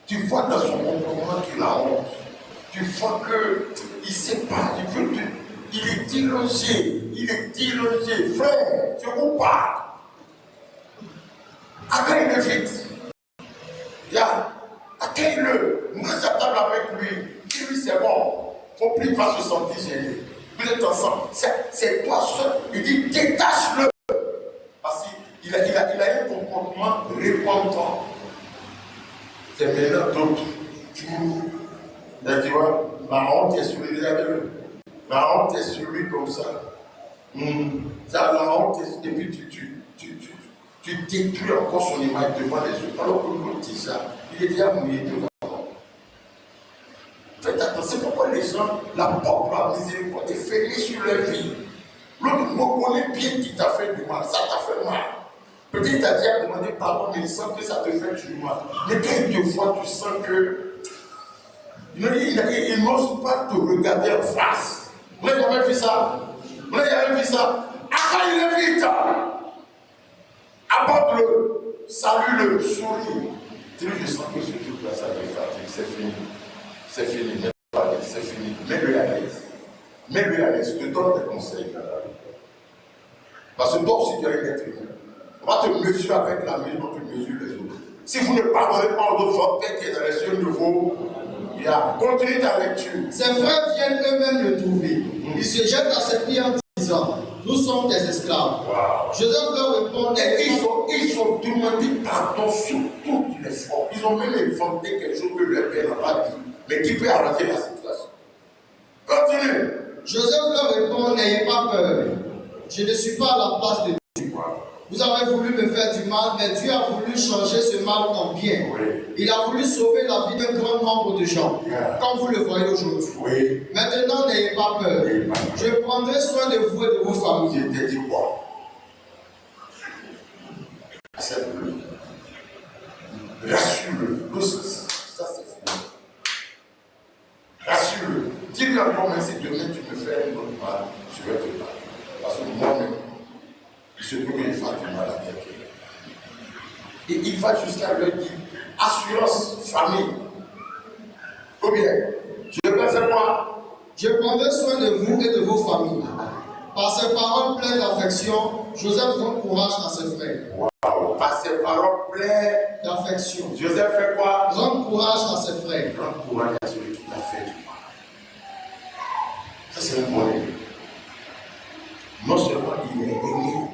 Tu vois dans son comportement qu'il a honte. Tu vois qu'il ne sait pas, il est délogé. Frère, je vous parle. Accueille-le vite. Accueille-le. Moi, j'attends avec lui. Dis-lui, c'est bon. Il ne faut plus pas se sentir gêné. Vous êtes ensemble. C'est toi seul. Il dit, détache-le. Parce qu'il a un comportement repentant. C'est maintenant d'autres. Tu vois, la honte est sur lui. La honte est sur lui comme ça. La honte est. Et puis tu détruis encore son image devant les autres. Alors que l'autre dit ça, il est déjà mouillé devant. Faites attention, c'est pourquoi les gens, la porte la miséricorde est fermée sur leur vie. L'autre reconnaît bien qu'il t'a fait du mal, ça t'a fait mal. Peut-être qu'il t'a déjà demandé pardon, mais il sent que ça te fait du mal. Mais quand il te voit, tu sens que. Il n'ose pas te regarder en face. Vous n'avez jamais vu ça? Accueille-le vite. Aborde-le. Salue-le. Souris. Dis-lui, je sens que ce truc-là, ça va être fini. C'est fini. C'est fini. Mets-le à l'aise. Je te donne des conseils. Parce que toi aussi, tu as une être humain. On va te mesurer avec la mesure dont tu mesures les autres. Si vous ne pardonnez pas aux autres, votre tête qui est dans les cieux de vos. Continue ta lecture. Ses frères viennent eux-mêmes le trouver. Ils se jettent à ses pieds en disant, nous sommes des esclaves. Wow. Joseph leur répond, ils sont demandé pardon sur toutes les formes. Ils ont même inventé quelque chose que leur père n'a pas dit, mais qui peut arranger la situation. Continue. Joseph leur répond, n'ayez pas peur. Je ne suis pas à la place de Dieu. Vous avez voulu me faire du mal, mais Dieu a voulu changer ce mal en bien. Oui. Il a voulu sauver la vie d'un grand nombre de gens, comme vous le voyez aujourd'hui. Oui. Maintenant, n'ayez pas peur. Je prendrai soin de vous et de vos familles. Je t'ai dit quoi? Accepte-le. Rassure-le. Ça, c'est fini. Rassure-le. Dis-lui encore, mais si demain tu me fais un autre mal, je vais te parler. Parce que moi-même, il se peut qu'il fasse du mal à quelqu'un. Et il va jusqu'à leur dire, assurance famille. Ou bien, je vais faire quoi? Je prendrai soin de vous et de vos familles. Par ces paroles pleines d'affection, Joseph donne courage à ses frères. Wow. Par ces paroles pleines d'affection, Joseph fait quoi? donne courage à ses frères. Donne courage à celui qui t'a fait du mal. Ça, c'est un bon aîné. Non seulement il est aîné,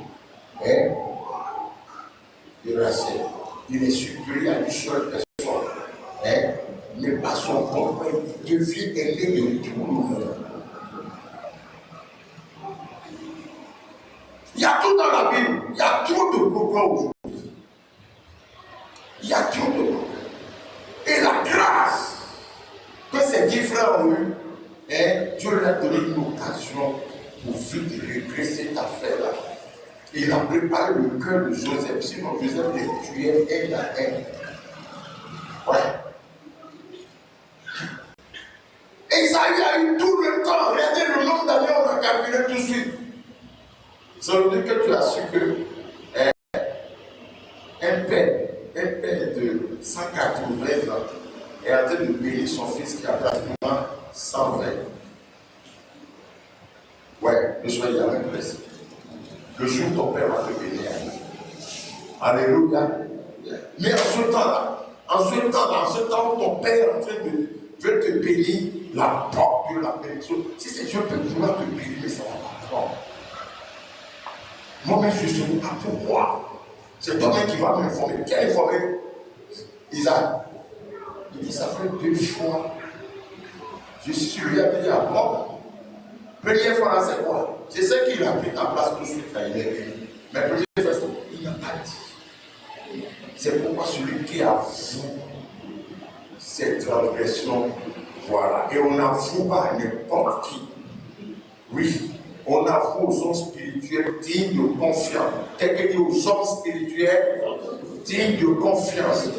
il est supérieur à une seule personne, mais par son propre, il devient aîné de tout le monde. Il y a tout dans la Bible, il y a trop de progrès aujourd'hui. Il y a trop de progrès. Et la grâce que ces 10 frères ont eue, Dieu leur a donné une occasion pour vite régler cette affaire-là. Il a préparé le cœur de Joseph, sinon Joseph les tuait un à un. Ouais. Esaïe a eu tout le temps. Regardez le nombre d'années, on a calculé tout de suite. Ça veut dire que tu as su que un père de 180 ans est en train de bénir son fils qui a pratiquement 120. Ouais, ne soyez jamais pressé. Le jour où ton père va te bénir. Alléluia. Mais en ce temps où ton père est en train de veut te bénir, la porte de la bénédiction, si c'est Dieu peut vouloir te bénir, mais ça va pas prendre. Moi-même, je suis venu à pouvoir. C'est toi-même qui va m'informer. Qui a informé Isaac? Il dit, ça fait 2 fois. Je suis lui a dit, ah bon. Première fois là, c'est quoi? Je sais qu'il a pris ta place tout de suite quand il est venu. Mais première fois, il n'a pas dit. C'est pourquoi celui qui avoue cette transgression, voilà. Et on n'avoue pas à n'importe qui. Oui. On avoue aux hommes spirituels dignes de confiance. Quelqu'un dit aux hommes spirituels dignes de confiance.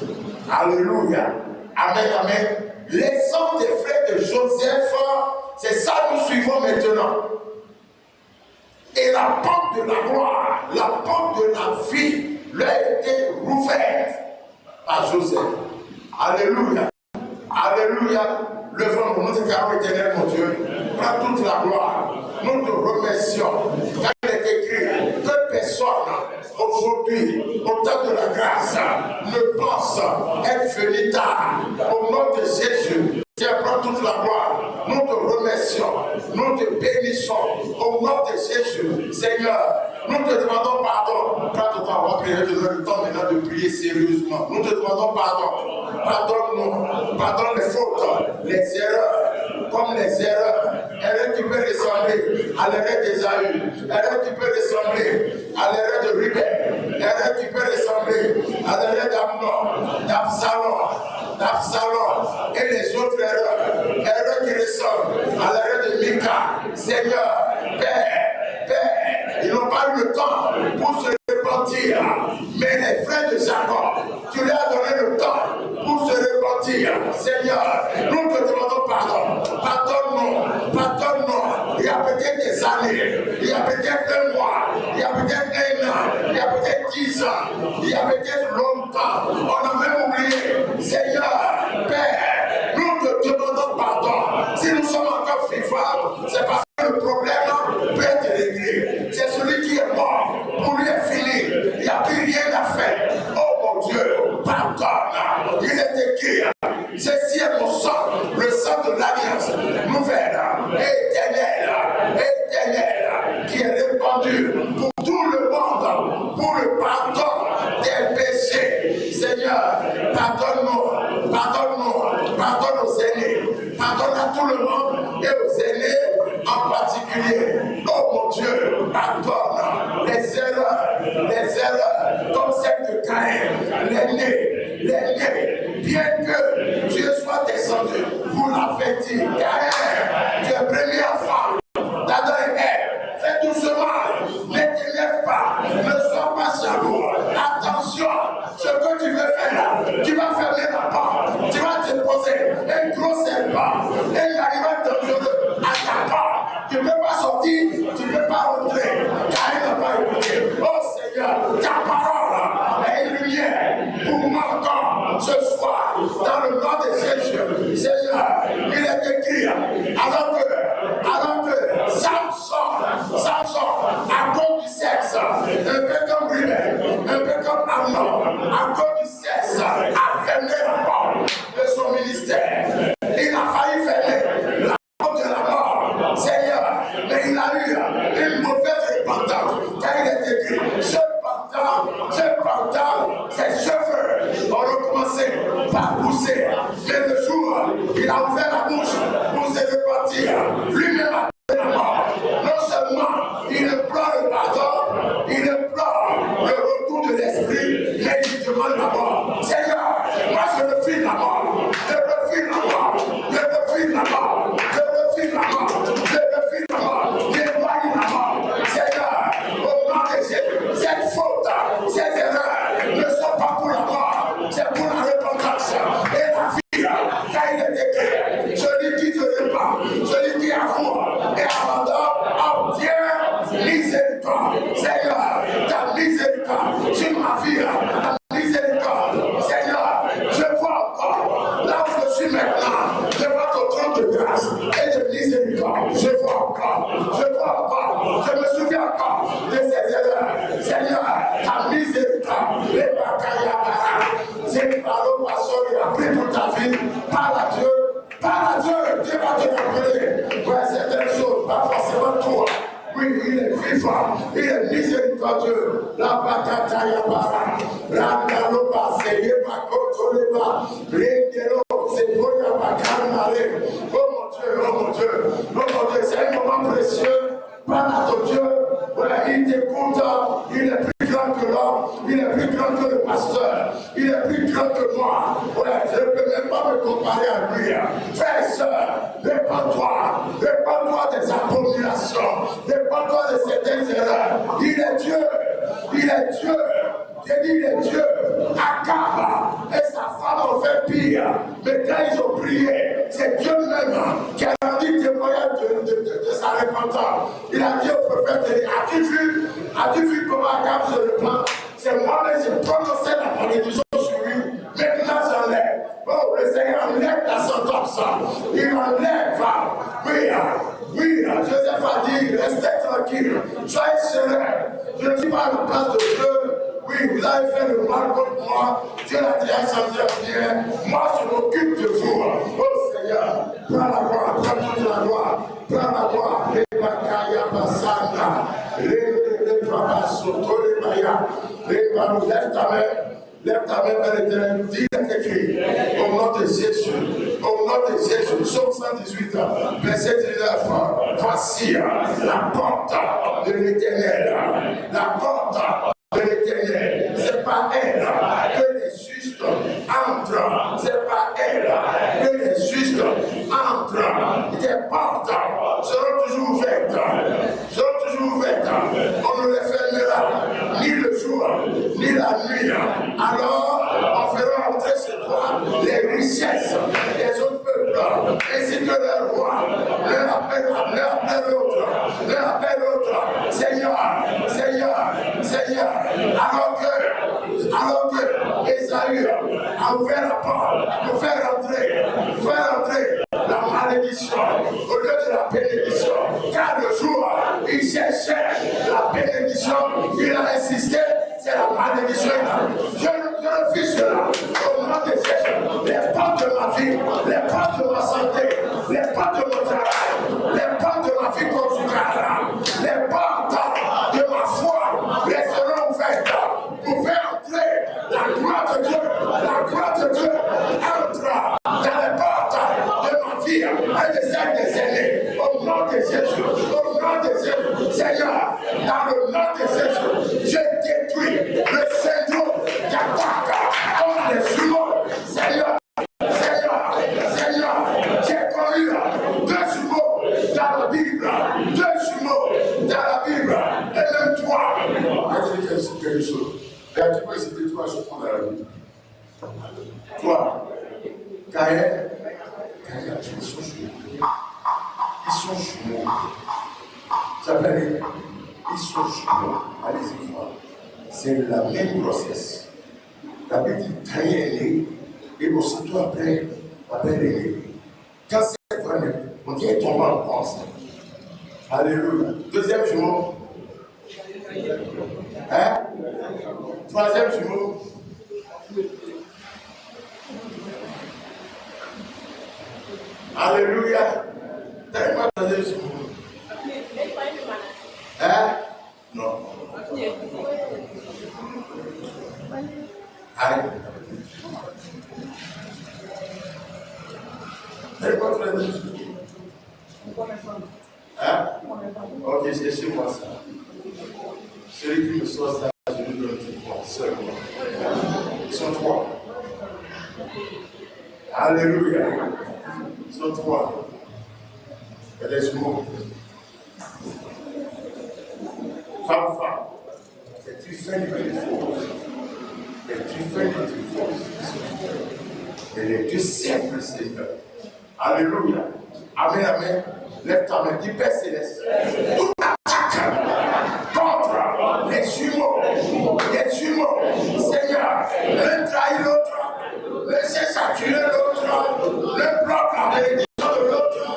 Alléluia. Amen, amen. L'exemple des frères de Joseph, c'est ça que nous suivons maintenant. Et la porte de la gloire, la porte de la vie, leur a été rouverte par Joseph. Alléluia. Alléluia. Levons notre carreau éternel, mon Dieu. Prends toute la gloire. Nous te remercions. Car il est écrit que personne aujourd'hui, au temps de la grâce, ne pense être venu tard. Au nom de Jésus, Dieu prend toute la gloire. Nous te remercions. Nous te bénissons. Au nom de Jésus, Seigneur, nous te demandons pardon. Prends ton temps, on va prier, nous avons le temps maintenant de prier sérieusement. Nous te demandons pardon. Pardonne-nous. Pardonne les fautes, les erreurs. Comme les erreurs, erreurs qui peuvent ressembler à l'erreur d'Ésaü, erreurs qui peuvent ressembler à l'erreur de Ruben, erreurs qui peuvent ressembler à l'erreur d'Amnon, d'Absalom et les autres erreurs qui ressemblent à l'erreur de Mika. Seigneur, Père, ils n'ont pas eu le temps pour se repentir, mais les frères de Jacob, tu leur as donné le temps pour se repentir. Seigneur, nous te demandons pardon. Pardonne-nous, pardonne-nous. Il y a peut-être des années, il y a peut-être 1 mois, il y a peut-être 1 an, il y a peut-être 10 ans, il y a peut-être longtemps. On a même oublié. Seigneur, Père, nous te demandons pardon. Si nous sommes encore vivants, c'est parce que le problème peut être réglé. C'est celui qui est mort. Pour lui est fini. Il n'y a plus rien à faire. Oh mon Dieu, pardonne. Il est écrit. Ceci est mon sang, le sang de l'alliance nouvelle, éternelle, qui est répandu pour tout le monde, pour le pardon des péchés. Seigneur, pardonne-nous, pardonne aux aînés, pardonne à tout le monde et aux aînés en particulier. Oh mon Dieu, pardonne les erreurs comme celle de Caïn, l'aîné, bien que Dieu soit descendu, vous l'avez dit, Caïn, tu es premier enfant d'Adam et Ève, fais doucement, ne t'élève pas, ne sois pas jaloux, attention, ce que tu veux faire là, tu vas fermer la porte, tu vas te poser un gros serpent, un animal dangereux à ta porte, tu ne peux pas sortir, tu ne peux pas rentrer, Caïn n'a pas écouté. Oh Seigneur, ta parole est une lumière pour moi encore ce soir, dans le nom de Jésus. Seigneur, il est écrit, alors que Samson, à cause du sexe, un peu comme Ruben, un peu comme Amnon, à cause du sexe, a fermé la porte de son ministère. Il a failli fermer la porte de la mort, Seigneur, mais il a eu une mauvaise repentance, car il est écrit, cependant, ses cheveux ont recommencé par pousser, mais le jour, il a ouvert la bouche pour se repentir, lui-même a fait la mort. Non seulement il implore le pardon, il implore le retour de l'esprit, mais il demande la mort. Seigneur, moi je refuse la mort, je refuse la mort, je refuse la mort, je refuse la mort, je refuse la mort, j'éloigne la mort. Seigneur, au nom de Jésus, cette faute, ces erreurs ne sont pas pour la mort, c'est pour la repentance et la vie. Car il est écrit, celui qui se répand, celui qui avoue de grâce et de miséricorde. Je vois encore, je me souviens encore de ces erreurs. Seigneur, ta miséricorde, les Bakayabara, c'est par le passeur, il a pris pour ta vie, parle à Dieu, Dieu va te rappeler. Ouais, certaines choses, pas forcément toi. Oui, il est vivant, il est miséricordieux. La bakata yabara, la galoba, c'est yeba kotoleba, l'ingelo, c'est boya bakanare. Oh mon Dieu, c'est un moment précieux. Parle à ton Dieu, voilà, il t'écoute, il est plus grand que l'homme, il est plus grand que le pasteur, il est plus grand que moi. Voilà, je ne peux même pas me comparer à lui. Frère et soeur, répands-toi des abominations, répands-toi de certaines erreurs. Il est Dieu. J'ai dit, il est Dieu. Akab et sa femme ont fait pire. Mais quand ils ont prié, c'est Dieu même qui a rendu témoignage de sa repentance. Il a dit au prophète, as-tu vu comment Akab se repent? C'est moi-même qui ai prononcé la malédiction sur lui. Maintenant j'enlève. Oh, le Seigneur enlève la sentence. Il enlève. Oui, Joseph a dit, restez tranquille, soyez serein. Je ne suis pas à la place de Dieu. Oui, vous avez fait le mal contre moi. Dieu l'a déjà changé en bien. Moi, je m'occupe de vous. Oh Seigneur, prends la gloire, prends la gloire, prends la gloire. Les Bakaya Basanda, les Papasoto, les Maya, les Barou, lève ta main vers l'Éternel, dis écrit, au nom de Jésus, Psaume 118, verset 19, voici la porte de l'Éternel, c'est pas elle que les justes entrent, c'est pas elle que les justes entrent, tes portes seront toujours ouvertes, on ne les fermera ni le jour, ni la nuit, alors on fera entrer chez toi les richesses des autres peuples, ainsi que leurs rois, leur appelle l'autre, Seigneur, alors que Esaü a ouvert la porte pour faire entrer la malédiction au lieu de la bénédiction, car le jour il cherchait la bénédiction, il a insisté, c'est la malédiction. Je refuse cela au nom de Jésus. Les portes de ma vie, les portes de ma santé, les portes de mon travail, les portes de ma vie conjugale, les portes de ma foi resteront ouvertes pour faire entrer la gloire de Dieu entre dans les portes de ma vie et de celle des aînés. Au nom de Jésus, Seigneur, dans le nom de Jésus, je détruis le syndrome d'attaque contre les jumeaux. Seigneur, j'ai connu deux jumeaux dans la Bible, et même toi. Je vais te quelque chose. Tu peux citer toi, je prends dans la Bible. Toi, Caïn, ils sont jumeaux. J'appelle, ils sont jumeaux. Allez-y voir. C'est la même grossesse. La Bible dit Caïn est né, et aussitôt après est né. Quand c'est toi, on dit qu'il tombe en France. Alléluia. Deuxième jumeau. Troisième jumeau. Alléluia. Tellement troisième jumeau. Non. Aïe. Tellement troisième jumeau. Ok, c'est chez moi ça. Celui qui me soit ça, je lui donne tout point, seulement. Ils sont trois. Alléluia. Ils sont trois. Il y a des jumeaux. Femme. C'est tu fais du faux. Et les deux simples Seigneur. Alléluia. Amen. Lève ta main, dis Père Céleste. Toute attaque contre les jumeaux, Seigneur, l'un trahit l'autre, le cherche à tuer l'autre, le bloque la bénédiction de l'autre.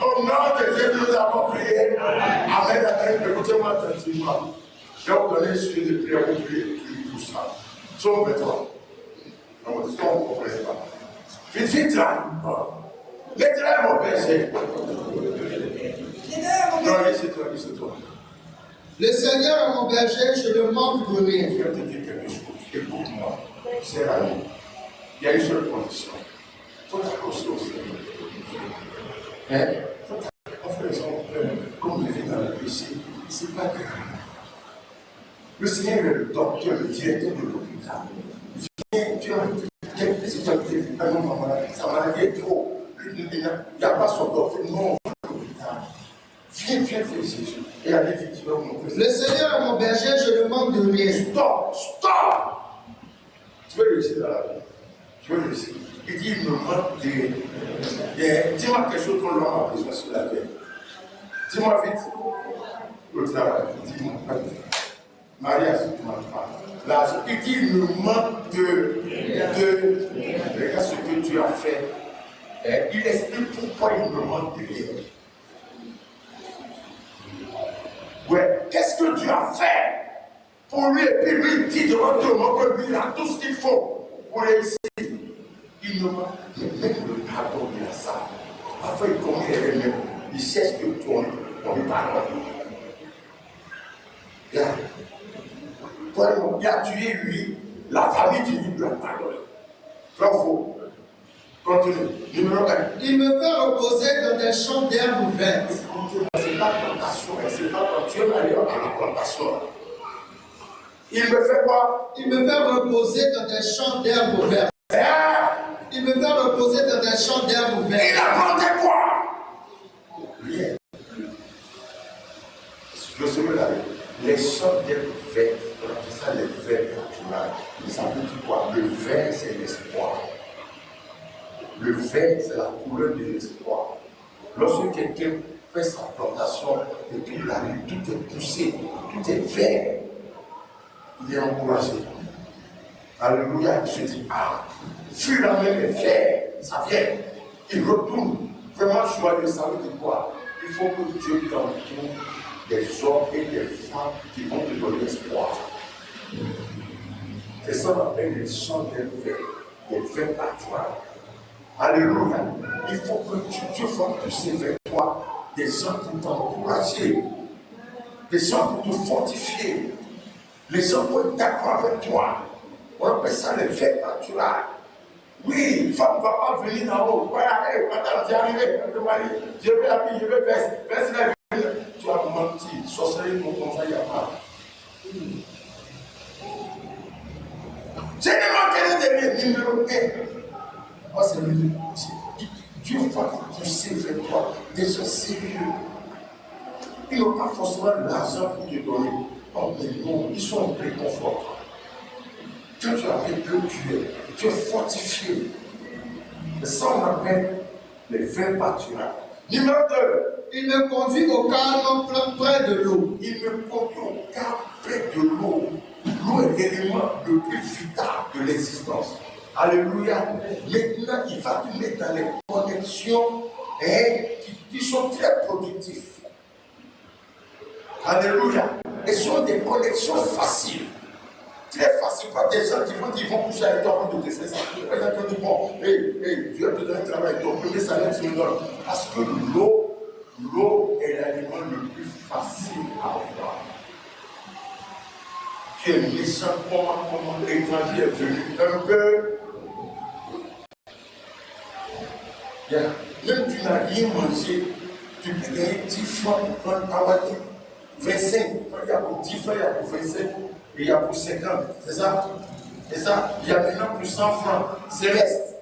Au nom de Jésus, nous avons prié. Amen, amen. Écoutez-moi attentivement. Je vais vous donner un sujet de prière pour prier tout ça. Sauve-toi. Non, on ne comprend pas. Vite, vite là. L'éternel mon berger. Non, laisse-toi. Le Seigneur est mon berger, je ne manque de rien. Je vais te dire quelque chose. Écoute-moi. C'est la vie. Il y a une seule condition. Il faut t'accrocher au Seigneur. Hein? Il faut t'accrocher au Seigneur. Comme le dit dans le péché, c'est pas grave. Le Seigneur est le docteur, le directeur de l'hôpital. Tu as quelqu'un qui t'a dit, ah non, ça m'a dit trop. Il n'y a pas son docteur, non, l'hôpital. Viens faire Jésus. Et allez vite, tu vas vous montrer. Le Seigneur est mon berger, je ne manque de rien. Stop! Tu veux réussir dans la vie. Tu veux réussir. Il dit, il me manque de. Dis-moi quelque chose dont l'homme a besoin sur la terre. Dis-moi vite. Le travail. Dis-moi. Maria, si tu ne manques pas. L'argent. Il dit, il me manque de. Regarde ce que tu as fait. Il explique pourquoi il me manque de rien. Ouais, qu'est-ce que tu as fait pour lui? Et puis lui dit devant tout le monde que lui a tout ce qu'il faut pour réussir. Il ne manque même le pardon de la salle. Parfois il commet elle-même. Il cherche que on lui pardonne. Il a tué lui, la famille du lui doit pardonner. Vrai ou faux? Continue. Numéro 1. Il me fait reposer dans des champs d'herbes vertes. C'est pas tentation, c'est pas quand tu es malheureux à la tentation. Il me fait quoi? Il me fait reposer dans des champs d'herbes vertes. Il me fait reposer dans des champs d'herbes vertes. Il a planté quoi? Rien. Je sais la vie. Les champs d'herbes vertes, on appelle ça les verts naturels. Ça veut dire quoi? Le vert, c'est l'espoir. Le vert, c'est la couleur de l'espoir. Lorsque quelqu'un fait sa plantation et puis il arrive, tout est poussé, tout est vert, il est encouragé. Alléluia, il se dit, ah, fuis la même est vert, ça vient. Il retourne vraiment joyeux, ça veut dire quoi? Il faut que Dieu t'entoure des hommes et des femmes qui vont te donner l'espoir. C'est ça qu'on appelle les champs des verts pâtoirs. Alléluia. Il faut que Dieu fasse pousser vers toi des gens pour t'encourager, des gens pour te fortifier, les gens pour être d'accord avec toi. On appelle ça les faits naturels. Oui, une femme ne va pas venir en haut. Voilà, quand tu es arrivé, je vais habiller, je vais faire. Tu as menti, sorcellerie, mon conseil, il n'y a pas. Je ne manquerai de rien, numéro 1. Oh, c'est le Dieu va pousser vers toi des gens sérieux. Ils n'ont pas forcément l'argent pour te donner. Oh, mais non, ils sont en réconfort. Quand tu as fait peu, tu es fortifié. Et ça, on appelle les vins pâturages. Numéro 2. Il me conduit au calme près de l'eau. Il me conduit au calme près de l'eau. L'eau est l'élément le plus vital de l'existence. Alléluia. Maintenant, il va te mettre dans les connexions qui sont très productives. Alléluia. Et ce sont des connexions faciles. Très facile. Pas des gens qui vont coucher avec toi pour te faire ça. Ils disent, bon, Dieu te donne un travail, ton premier salaire, tu me donnes. Parce que l'eau est l'aliment le plus facile à avoir. Tu es méchant, comment l'étranger est venu un peu. Même tu n'as rien mangé, tu peux gagner 10 francs pour prendre ta voiture. 25, il y a pour 10 francs, il y a pour 25, et il y a pour 50, c'est ça? C'est ça? Il y a maintenant pour 100 francs, céleste.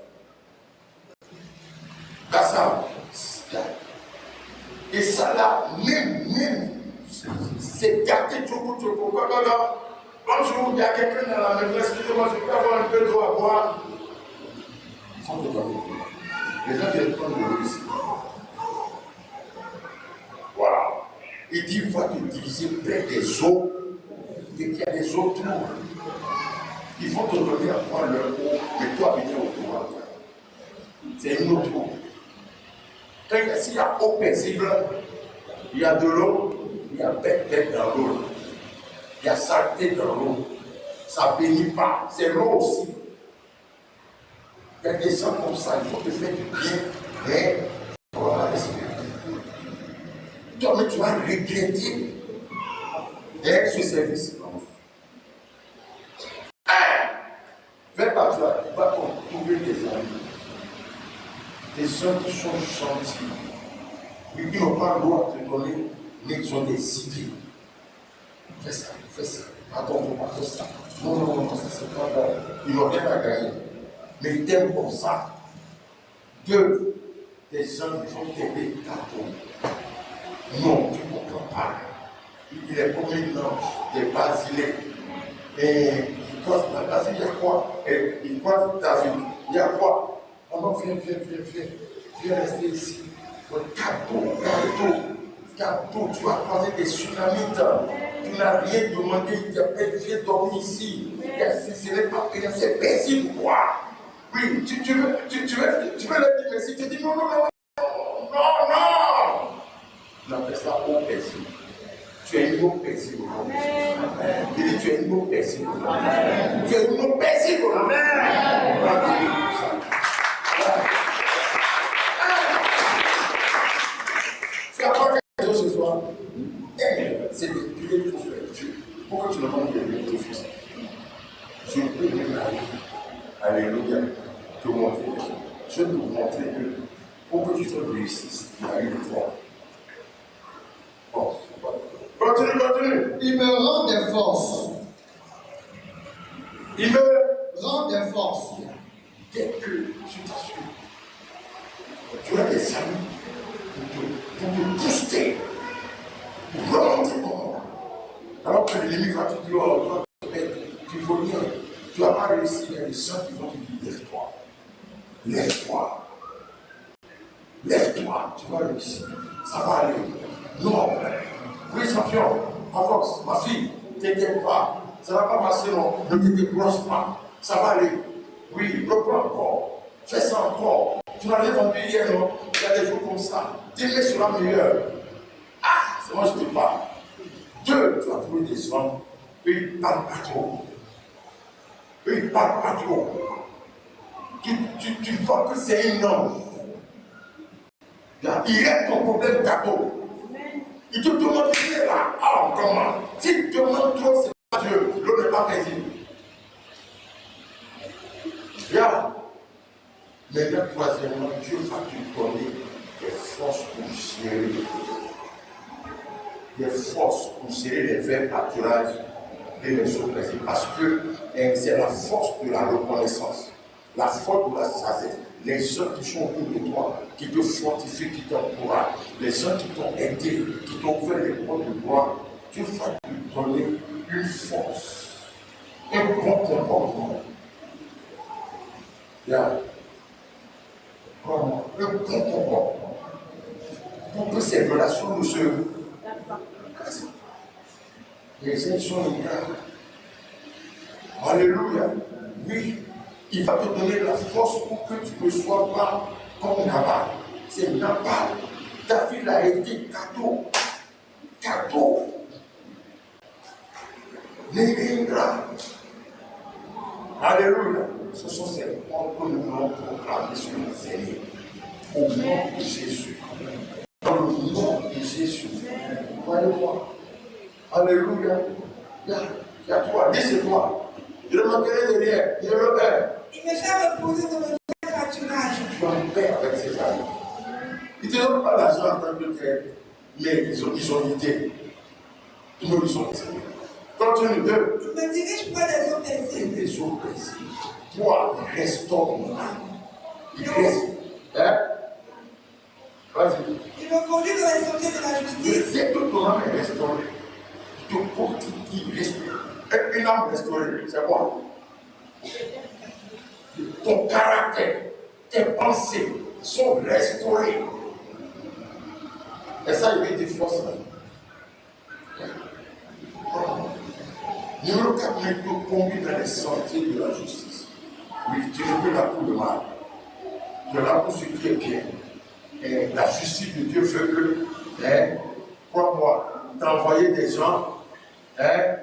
Ça. Et ça là, même, c'est gâté, bonjour, il y a quelqu'un dans la maison, excusez-moi, je peux avoir un peu d'eau à boire. Ils sont de les gens viennent prendre de l'eau ici. Voilà. Il dit, il va te diriger près des eaux, et qu'il y a des eaux autour. Il faut te donner à boire leur eau, mais toi, venir autour. C'est une autre eau. s'il y a eau paisible, il y a de l'eau, il y a bête dans l'eau, il y a saleté dans l'eau. Ça ne bénit pas, c'est l'eau aussi. Il y a des gens comme ça, il faut te faire du bien, mais on va respirer. Toi, mais tu vas regretter ce service. Fais pas ça, tu vas trouver des amis, des gens qui sont gentils, mais qui n'ont pas le droit de te donner, mais qui ont des idées. Fais ça. Attends, on va faire ça. Non, ça c'est pas bon. Ils n'ont rien à gagner. Mais ils t'aiment comme ça. Deux, des gens qui vont t'aider tantôt. Non, tu ne comprends pas. Il est comme une ange, des basilés. Et il croise la basile, il y a quoi? Et il croise David, il y a quoi? Oh non, viens rester ici. Cadeau, tu as croisé des tsunamites. Tu n'as rien demandé, il t'a fait, viens dormir ici. Ce n'est pas payant, c'est paisible, quoi. Oui, tu veux leur dire merci, tu dis non. On appelle ça eau paisible. Tu es une eau paisible. Il dit tu es une eau paisible. Tu es une eau paisible. Tu as pas quelque chose ce soir. C'est de prier pour faire. Pourquoi tu n'as pas prié pour faire? Je peux même aller. Alléluia. Te montrer. Je vais te montrer que pour que tu te réussisses, il y a une foi. Continue. Il me rend des forces. Il me rend des forces. Dès que tu t'assures, tu as des amis pour te booster, pour remonter ton monde. Alors que l'ennemi va te dire, oh, toi, tu ne vaux rien, tu n'as pas réussi, il y a des gens qui vont te dire, lève-toi, tu vas réussir, ça va aller. Non, oui, champion, avance, ma fille, t'inquiète pas, ça ne va pas marcher, non, ne te décroche pas, ça va aller. Oui, reprends encore, fais ça encore. Tu n'as rien vendu hier, non? Il y a des jours comme ça. Dis-le sur la meilleure. Ah, c'est moi je te parle. Deux, tu vas trouver des gens, eux ils parlent pas trop. Tu vois que c'est un homme. Il règle ton problème d'abord. Il te demande qui est là. Ah, comment? S'il te demande trop, c'est pas Dieu. L'homme n'est pas paisible. Regarde. Maintenant, troisièmement, Dieu va te donner des forces pour gérer. Des forces pour gérer les verts pâturages et les autres paisibles. Parce que c'est la force de la reconnaissance, la force de la sagesse. Les gens qui sont autour de toi, qui te fortifient, qui t'encouragent, les gens qui t'ont aidé, qui t'ont ouvert les portes de gloire, Dieu va te donner une force, un bon comportement. Regarde. Comment? Un bon comportement. Pour que ces relations ne se cassent. Les gens sont ignorants. Alléluia. Oui. Il va te donner la force pour que tu ne sois pas comme Nabal. C'est Nabal. David a été cadeau. Les ingrats. Alléluia. Ce sont ces paroles que nous voulons proclamer sur le Seigneur. Au nom de Jésus. Dans le nom de Jésus. Voyez-moi. Alléluia. Il y a toi. Dis c'est toi. Je ne manquerai de rien. Je le Père. Il me fait reposer dans le vrai pâturage. Tu as un père avec ses amis. Ils ne te donnent pas l'argent en tant que tel, mais ils ont idée. Ils ont idée. Continue de. Je me dirige près des eaux paisibles. Des eaux paisibles. Toi, restaure mon âme. Il reste. Hein? Vas-y. Il me conduit dans les sentiers de la justice. Dès que ton âme est restaurée, tu te portes, il restaure. Une âme restaurée, c'est quoi? Ton caractère, tes pensées sont restaurées. Et ça, il veut dire force. Numéro 4, il te conduit dans les sentiers de la justice. Oui, tu ne peux la pour le mal. Tu es là pour ce qui est bien. Et la justice de Dieu veut que, crois-moi, t'envoyer des gens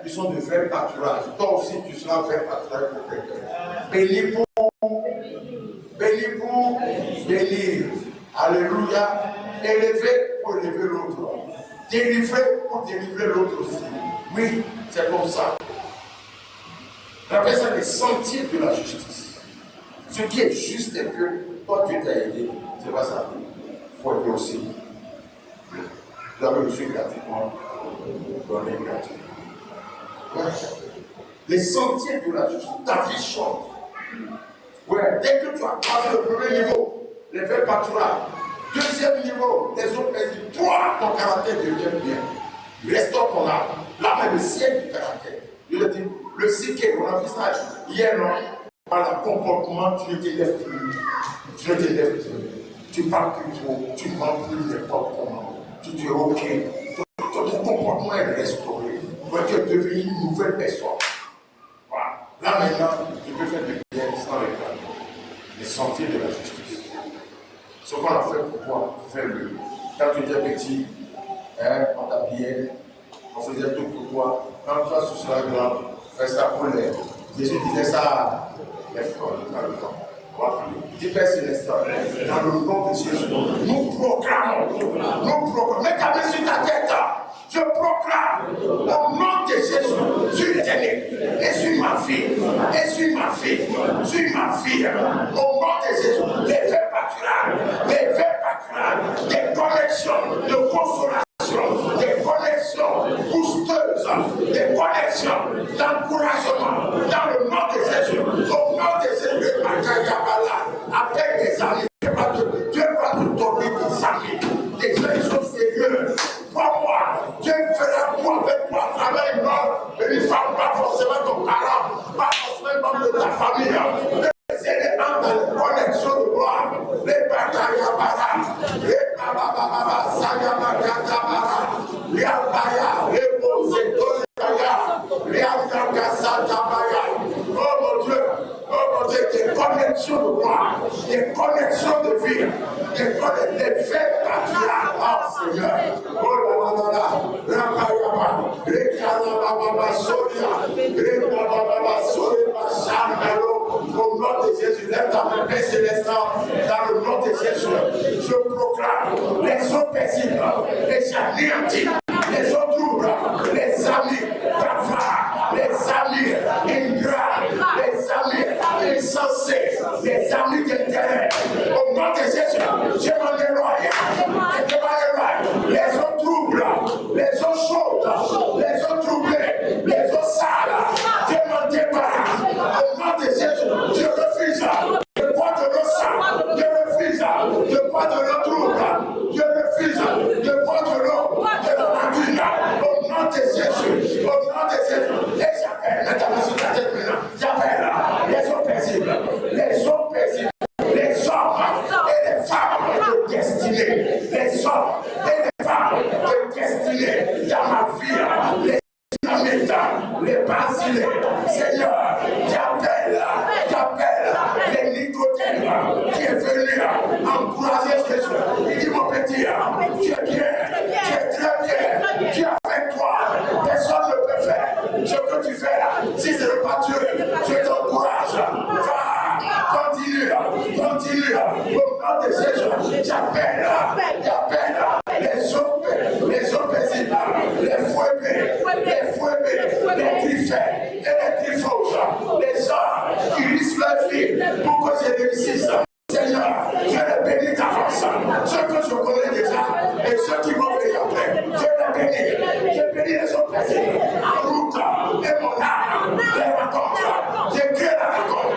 qui sont de vrai pâturage. Toi aussi, tu seras vrai pâturage pour quelqu'un. Béni pour bénir. Alléluia. Élever pour élever l'autre. Délivrer pour délivrer l'autre aussi. Oui, c'est comme ça. On appelle ça les sentiers de la justice. Ce qui est juste est que toi tu t'es aidé. C'est pas ça. Il faut aider aussi. Vous avez reçu gratuitement. Donner gratuitement. Ouais. Les sentiers de la justice. Ta vie change. Ouais, dès que tu as passé le premier niveau, les vrais pâturages. Deuxième niveau, les autres disent, toi, ton caractère devient bien. Restaure ton âme. L'âme est le siège du caractère. Je le dis, le psyché, on a vu ça hier, non? Par le comportement, tu ne t'élèves plus. Tu ne t'élèves plus. Tu parles plus trop. Tu ne mens plus n'importe comment. Tu te dis, ok. Ton comportement est restauré. Tu es devenu une nouvelle personne. Voilà. Là maintenant, tu peux faire des prières sans réclamer. Les sentiers de la justice. Ce qu'on a fait pour toi, fais-le. Quand tu étais petit, on t'habillait, on faisait tout pour toi. Quand toi, tu seras grand, fais ça pour les. Jésus disait ça les frères dans le temps. Dis Père Céleste, dans le nom de Jésus, nous proclamons. Mets ta main sur ta tête. Je proclame au nom de Jésus sur tes nez et sur ma fille, sur ma fille, au nom de Jésus, les vrais pâturages, des connexions de consolation, des connexions boosteuses, des connexions d'encouragement dans le nom de Jésus, au nom de Jésus, avec des amis. Dieu va te donner des amis, des gens qui sont sérieux. Crois-moi, Dieu fera quoi avec toi à travers une homme, une femme, pas forcément ton parent, pas forcément membre de ta famille. C'est les âmes dans les connexions de gloire. Les Bakayabara, les Babababa, Sayabakatabara, les Abaya, les Bosetoribaya, les Abdakasatabaya. Oh mon Dieu, des connexions de gloire, des connexions de vie, des faits patriarches, oh Seigneur. Oh là là là, Rabayaba, les Kalababa Soria, les Bababa Soria, Shamelo. Au nom de Jésus, lève ta main, Père Céleste, dans le nom de Jésus, je proclame les eaux paisibles, les anéantis, les eaux troubles, les amis bavards, les amis ingrats, les amis insensés, les amis d'intérêt. Au nom de Jésus, je m'en éloigne, les eaux troubles, les eaux chaudes, les eaux troublées, les eaux sales, je m'en débarrasse. Au nom de Jésus, je refuse de boire de l'eau sale, je refuse de boire de l'eau trouble, je refuse de boire de l'eau de la lagune. Au nom de Jésus, et j'appelle, maintenant sur la tête maintenant, j'appelle les eaux paisibles, les hommes et les femmes de destinée, les hommes et les femmes de destinée dans ma vie, les dynamites, les basilés, Seigneur, j'appelle les Nicodèmes qui est venu encourager Jésus. Il dit mon petit, tu es bien, tu es très bien, tu es avec toi, personne ne peut faire ce que tu fais là. Si ce n'est pas Dieu, je t'encourage, va, continue, au nom de Jésus, j'appelle les hommes paisibles, les fouettés, les griffés et les griffeuses, les gens qui risquent leur vie pour que je réussisse. Seigneur, je les bénis d'avance, ceux que je connais déjà et ceux qui vont venir après, je les bénis, je bénis les hommes paisibles, en route, et mon âme, les rencontres, je crée la rencontre.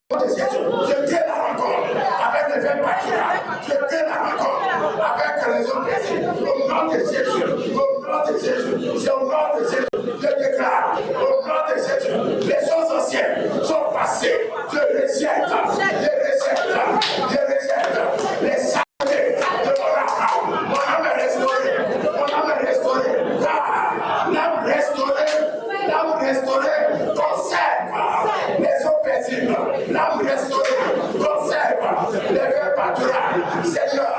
Je crée la rencontre avec les vrais patriarches. Je crée la rencontre avec les hommes paisibles. Au nom de Jésus, c'est au nom de Jésus, je déclare, au nom de Jésus, les choses anciennes sont passées. Je rejette les saletés de mon âme. Mon âme est restaurée. L'âme restaurée conserve les eaux paisibles. L'âme restaurée conserve les vrais pâturages. Seigneur,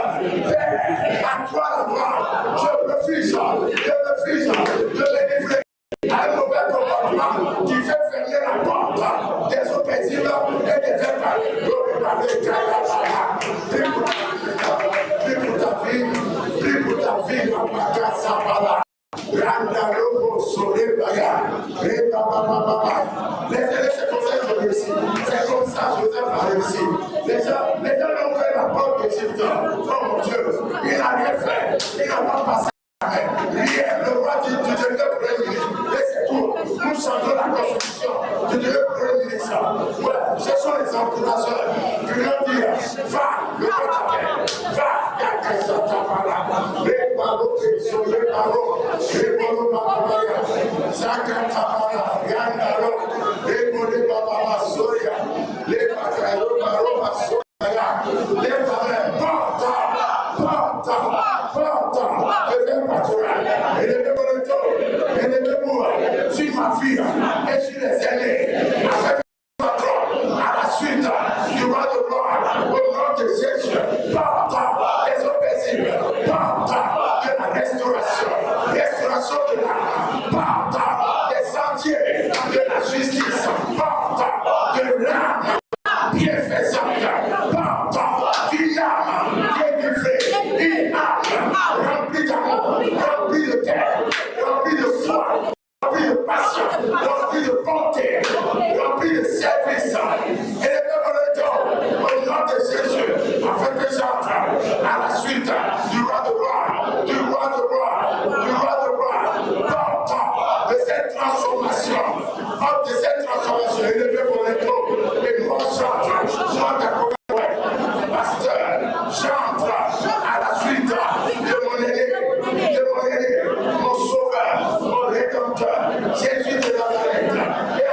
toi la gloire. Je refuse de délivrer un mauvais comportement qui fait fermer la porte des eaux paisibles et des verbales. Prie pour ta vie, ma Sapala. Randa Robo Solebaya. C'est comme ça que je réussis. C'est comme ça que Joseph a réussi. Les gens ont ouvert la porte d'Égypte. Oh mon Dieu, il n'a rien fait. Il n'a pas passé. Hier, le roi dit tu deviens premier ministre. Et c'est tout. Nous changeons la constitution. Tu deviens premier ministre. Ouais, ce sont les encouragements. Tu leur dis, va, le roi t'appelle. Va, il y a qu'un seul tapala. Les barreaux, les barreaux, les barreaux, bababaya. Chacun tapala, yandaro, les barreaux, bababa, soya. Les barreaux, soya. Les barreaux, porta. Sur ma fille et sur les aînés, avec à la suite du roi de gloire, au nom de Jésus, porte les eaux paisibles, porte de la restauration de l'âme, porte des sentiers de la justice, porte de l'âme bienfaisante, porte d'une âme délivrée, une âme remplie d'amour, remplie de terre, remplie de foi, remplie de passion, remplie de bonté, remplie de service. Et les peuples au nom de Jésus, afin que j'entre à la suite du roi de gloire, du roi de gloire, du roi de gloire, porte de cette transformation, porte de cette transformation, élevé pour les troupes, et moi j'entre à pasteur, j'entre à la suite de mon aîné, mon sauveur, mon rédempteur, Jésus de Nazareth. Et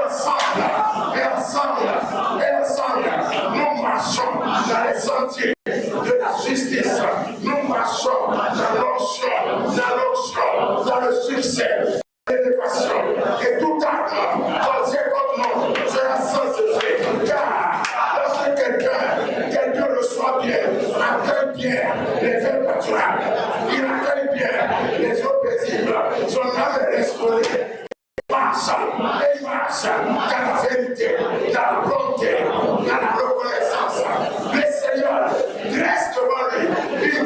ensemble, nous marchons dans les sentiers de la justice. Nous marchons dans l'onction, dans le succès, l'élévation. Et tout arme posé contre nous sera sans effet. Car lorsque quelqu'un reçoit bien, accueille bien les faits naturels, il accueille bien les eaux paisibles, son âme est restaurée. Il marche dans la vérité, dans la bonté, dans la reconnaissance. Le Seigneur dresse devant lui une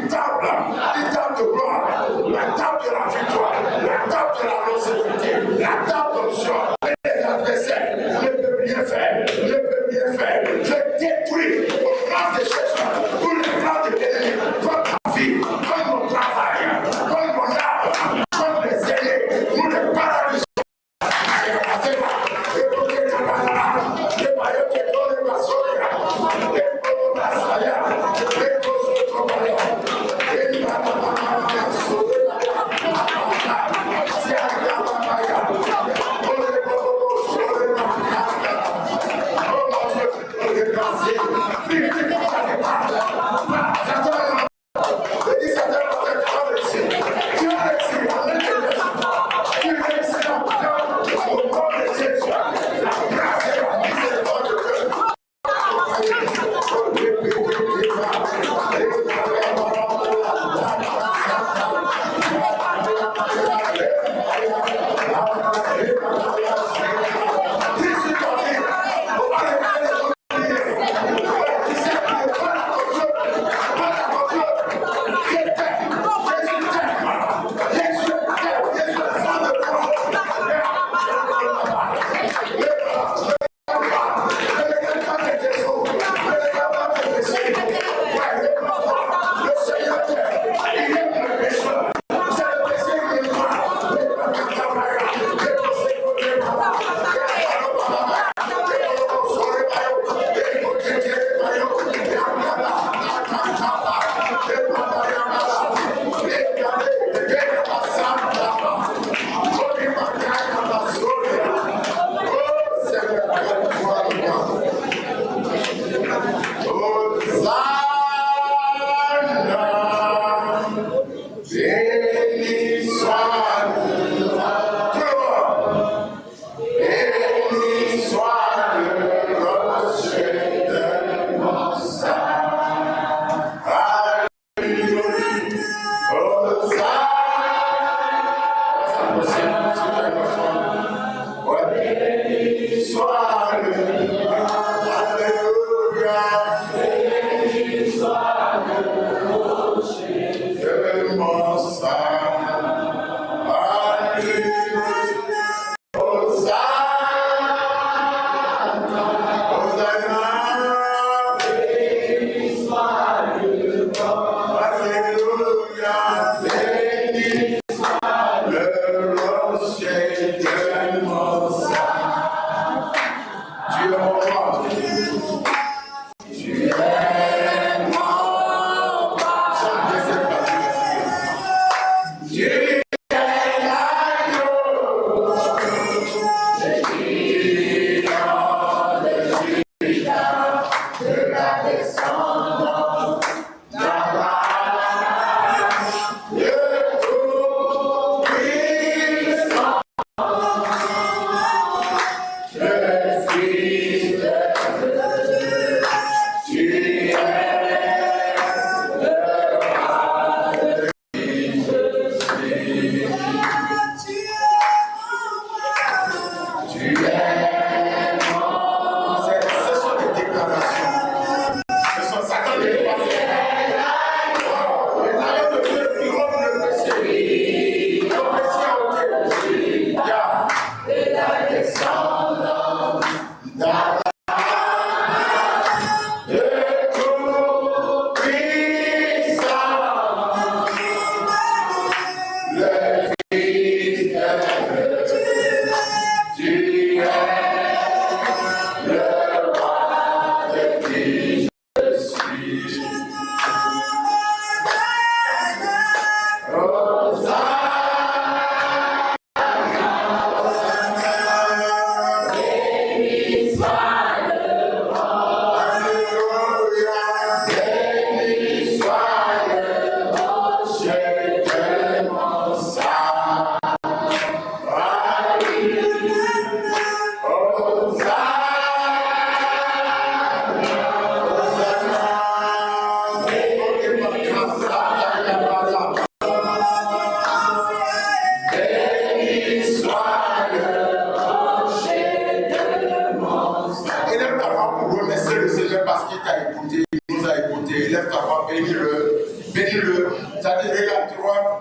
C'est-à-dire, regarde,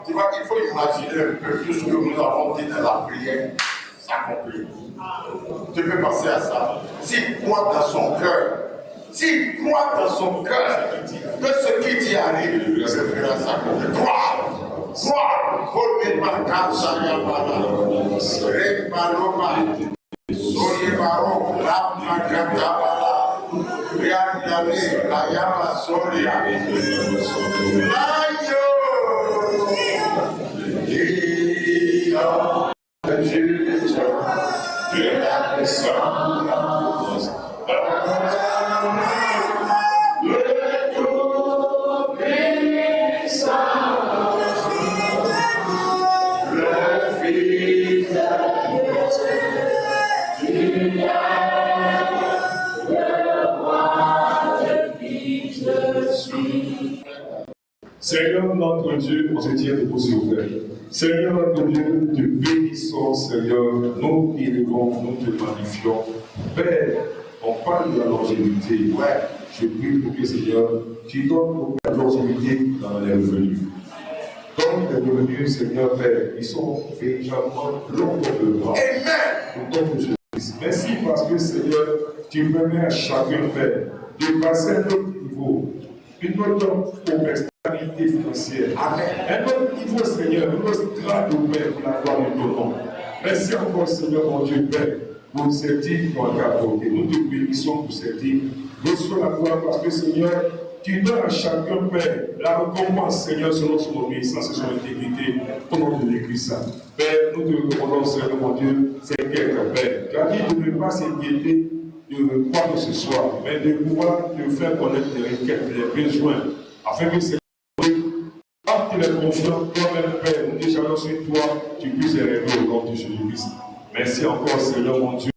tu vois qu'il faut imaginer un peu tout ce que nous avons dit dans la prière s'accomplir. Tu peux penser à ça. S'il croit dans son cœur, que ce qui t'y arrive, se fera s'accomplir. Crois. Volme marca sayabala, rebaloma, soyebaro, rapmakatabala, riandale, layama soria, layo, Jésus, de la puissance. Seigneur notre Dieu, on se tient debout s'il vous plaît. Seigneur notre Dieu, te bénissons, Seigneur, nous t'élevons, nous te magnifions. Père, on parle de la longévité. Ouais, je prie pour que Seigneur, tu donnes la longévité dans les revenus. Donc les revenus, Seigneur Père, ils sont véritablement longs de moi. Amen. Au nom de Jésus. Merci parce que Seigneur, tu permets à chacun, Père, de passer à un autre niveau. Une autre stabilité financière. Amen. Un autre niveau, Seigneur, un autre grade au Père pour la gloire de ton nom. Merci encore, Seigneur, mon Dieu, Père, pour cette île qu'on a apportée. Nous te bénissons pour cette île. Reçois la gloire parce que, Seigneur, tu donnes à chacun, Père, la récompense, Seigneur, selon son obéissance et son intégrité, au nom de l'Église. Père, nous te recommandons, Seigneur, mon Dieu, c'est quelque Père. Tu as dit de ne pas s'inquiéter de quoi que ce soit, mais de pouvoir te faire connaître les requêtes, les besoins, afin que Seigneur, quand tu es confiant, toi-même, Père, nous déchargeons sur toi, tu puisses les régler au nom de Jésus-Christ. Merci encore, Seigneur, mon Dieu,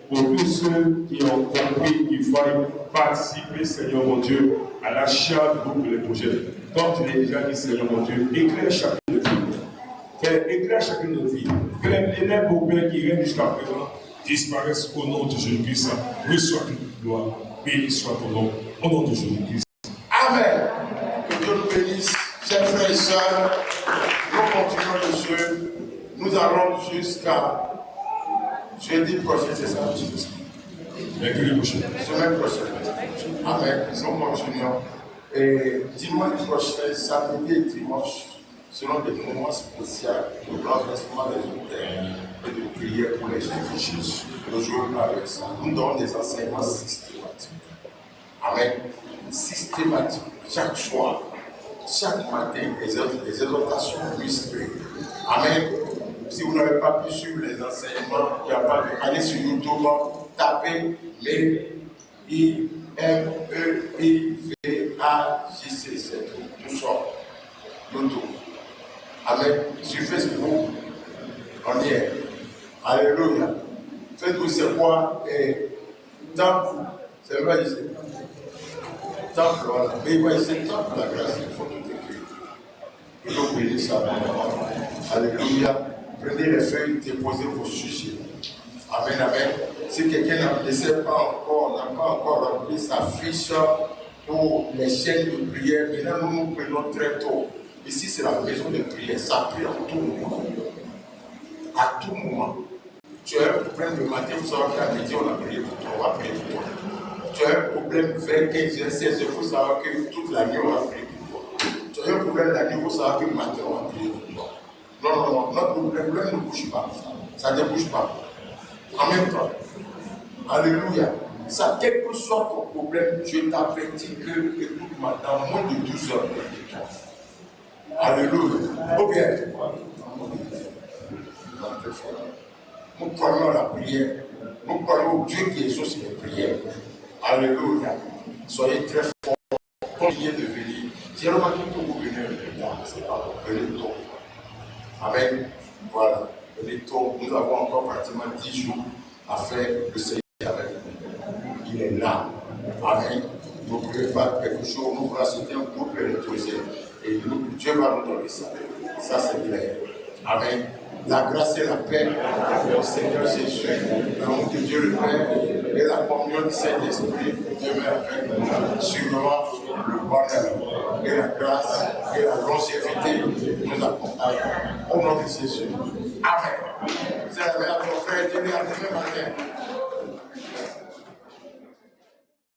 pour tous ceux qui ont compris qu'il fallait participer, Seigneur, mon Dieu, à l'achat du groupe de projets. Comme tu l'as déjà dit, Seigneur, mon Dieu, éclaire chacun de nous. Père, éclaire chacun de nos vies. Que les ténèbres, au Père, qui règnent jusqu'à présent, disparaissent au nom de Jésus-Christ. Reçois toute gloire. Béni soit ton nom. Au nom de Jésus-Christ. Amen. Que Dieu nous bénisse. Chers frères et sœurs, nous continuons le jeu. Nous allons jusqu'à jeudi prochain, c'est ça? Mercredi prochain. Semaine prochaine. Amen. Nous continuons. Et dimanche prochain, samedi et dimanche, seront des moments spéciaux de renversement des auteurs et de prière pour les gens de Jésus. Nous jouons avec ça. Nous donnons des enseignements systématiques. Amen. Systématiques. Chaque soir, chaque matin, des exhortations musclées. Amen. Si vous n'avez pas pu suivre les enseignements, il n'y a pas de. Allez sur YouTube, tapez MEIVAJC, c'est tout sort. YouTube. Amen. Sur Facebook, on y est. Alléluia. Facebook, c'est quoi? Temple. C'est vrai ici. Temple, voilà. Mais voyez, c'est temple la grâce, il faut tout écrire. Il faut bénir ça. Alléluia. Prenez les feuilles, déposez vos sujets. Amen, amen. Si quelqu'un n'a pas encore rempli sa fiche pour les chaînes de prière, maintenant nous nous prenons très tôt. Ici, c'est la maison de prière. Ça prie à tout moment. À tout moment. Tu as un problème le matin, vous savez qu'à midi, on a prié pour toi, on va prier pour toi. Tu as un problème vers 15h, 16h, il faut savoir que toute la nuit, on va prier pour toi. Tu as un problème la nuit, il faut savoir que le matin, on va prier pour toi. Non, notre problème ne bouge pas. Ça ne bouge pas. En même temps. Alléluia. Ça, quel que soit ton problème, je t'avertis que, écoute-moi, dans moins de 12 heures, de toi. Alléluia. Ok. Nous croyons à la prière. Nous croyons au Dieu qui exauce les prières. Alléluia. Soyez très forts. Continuez de venir. Si on a dit que vous venez le temps, c'est pas bon. Venez tôt. Amen. Voilà. Venez tôt. Nous avons encore pratiquement 10 jours à faire le Seigneur avec nous. Il est là. Amen. N'oubliez pas quelque chose. Nous voulons citer un groupe électrosé. Et Dieu va nous donner ça. Ça, c'est clair. Amen. La grâce et la paix du Seigneur Jésus, le nom de Dieu le Père, et la communion du Saint-Esprit demeure avec nous. Sûrement, le bonheur et la grâce et la longévité nous accompagnent. Au nom de Jésus. Amen. C'est la frère, à demain matin.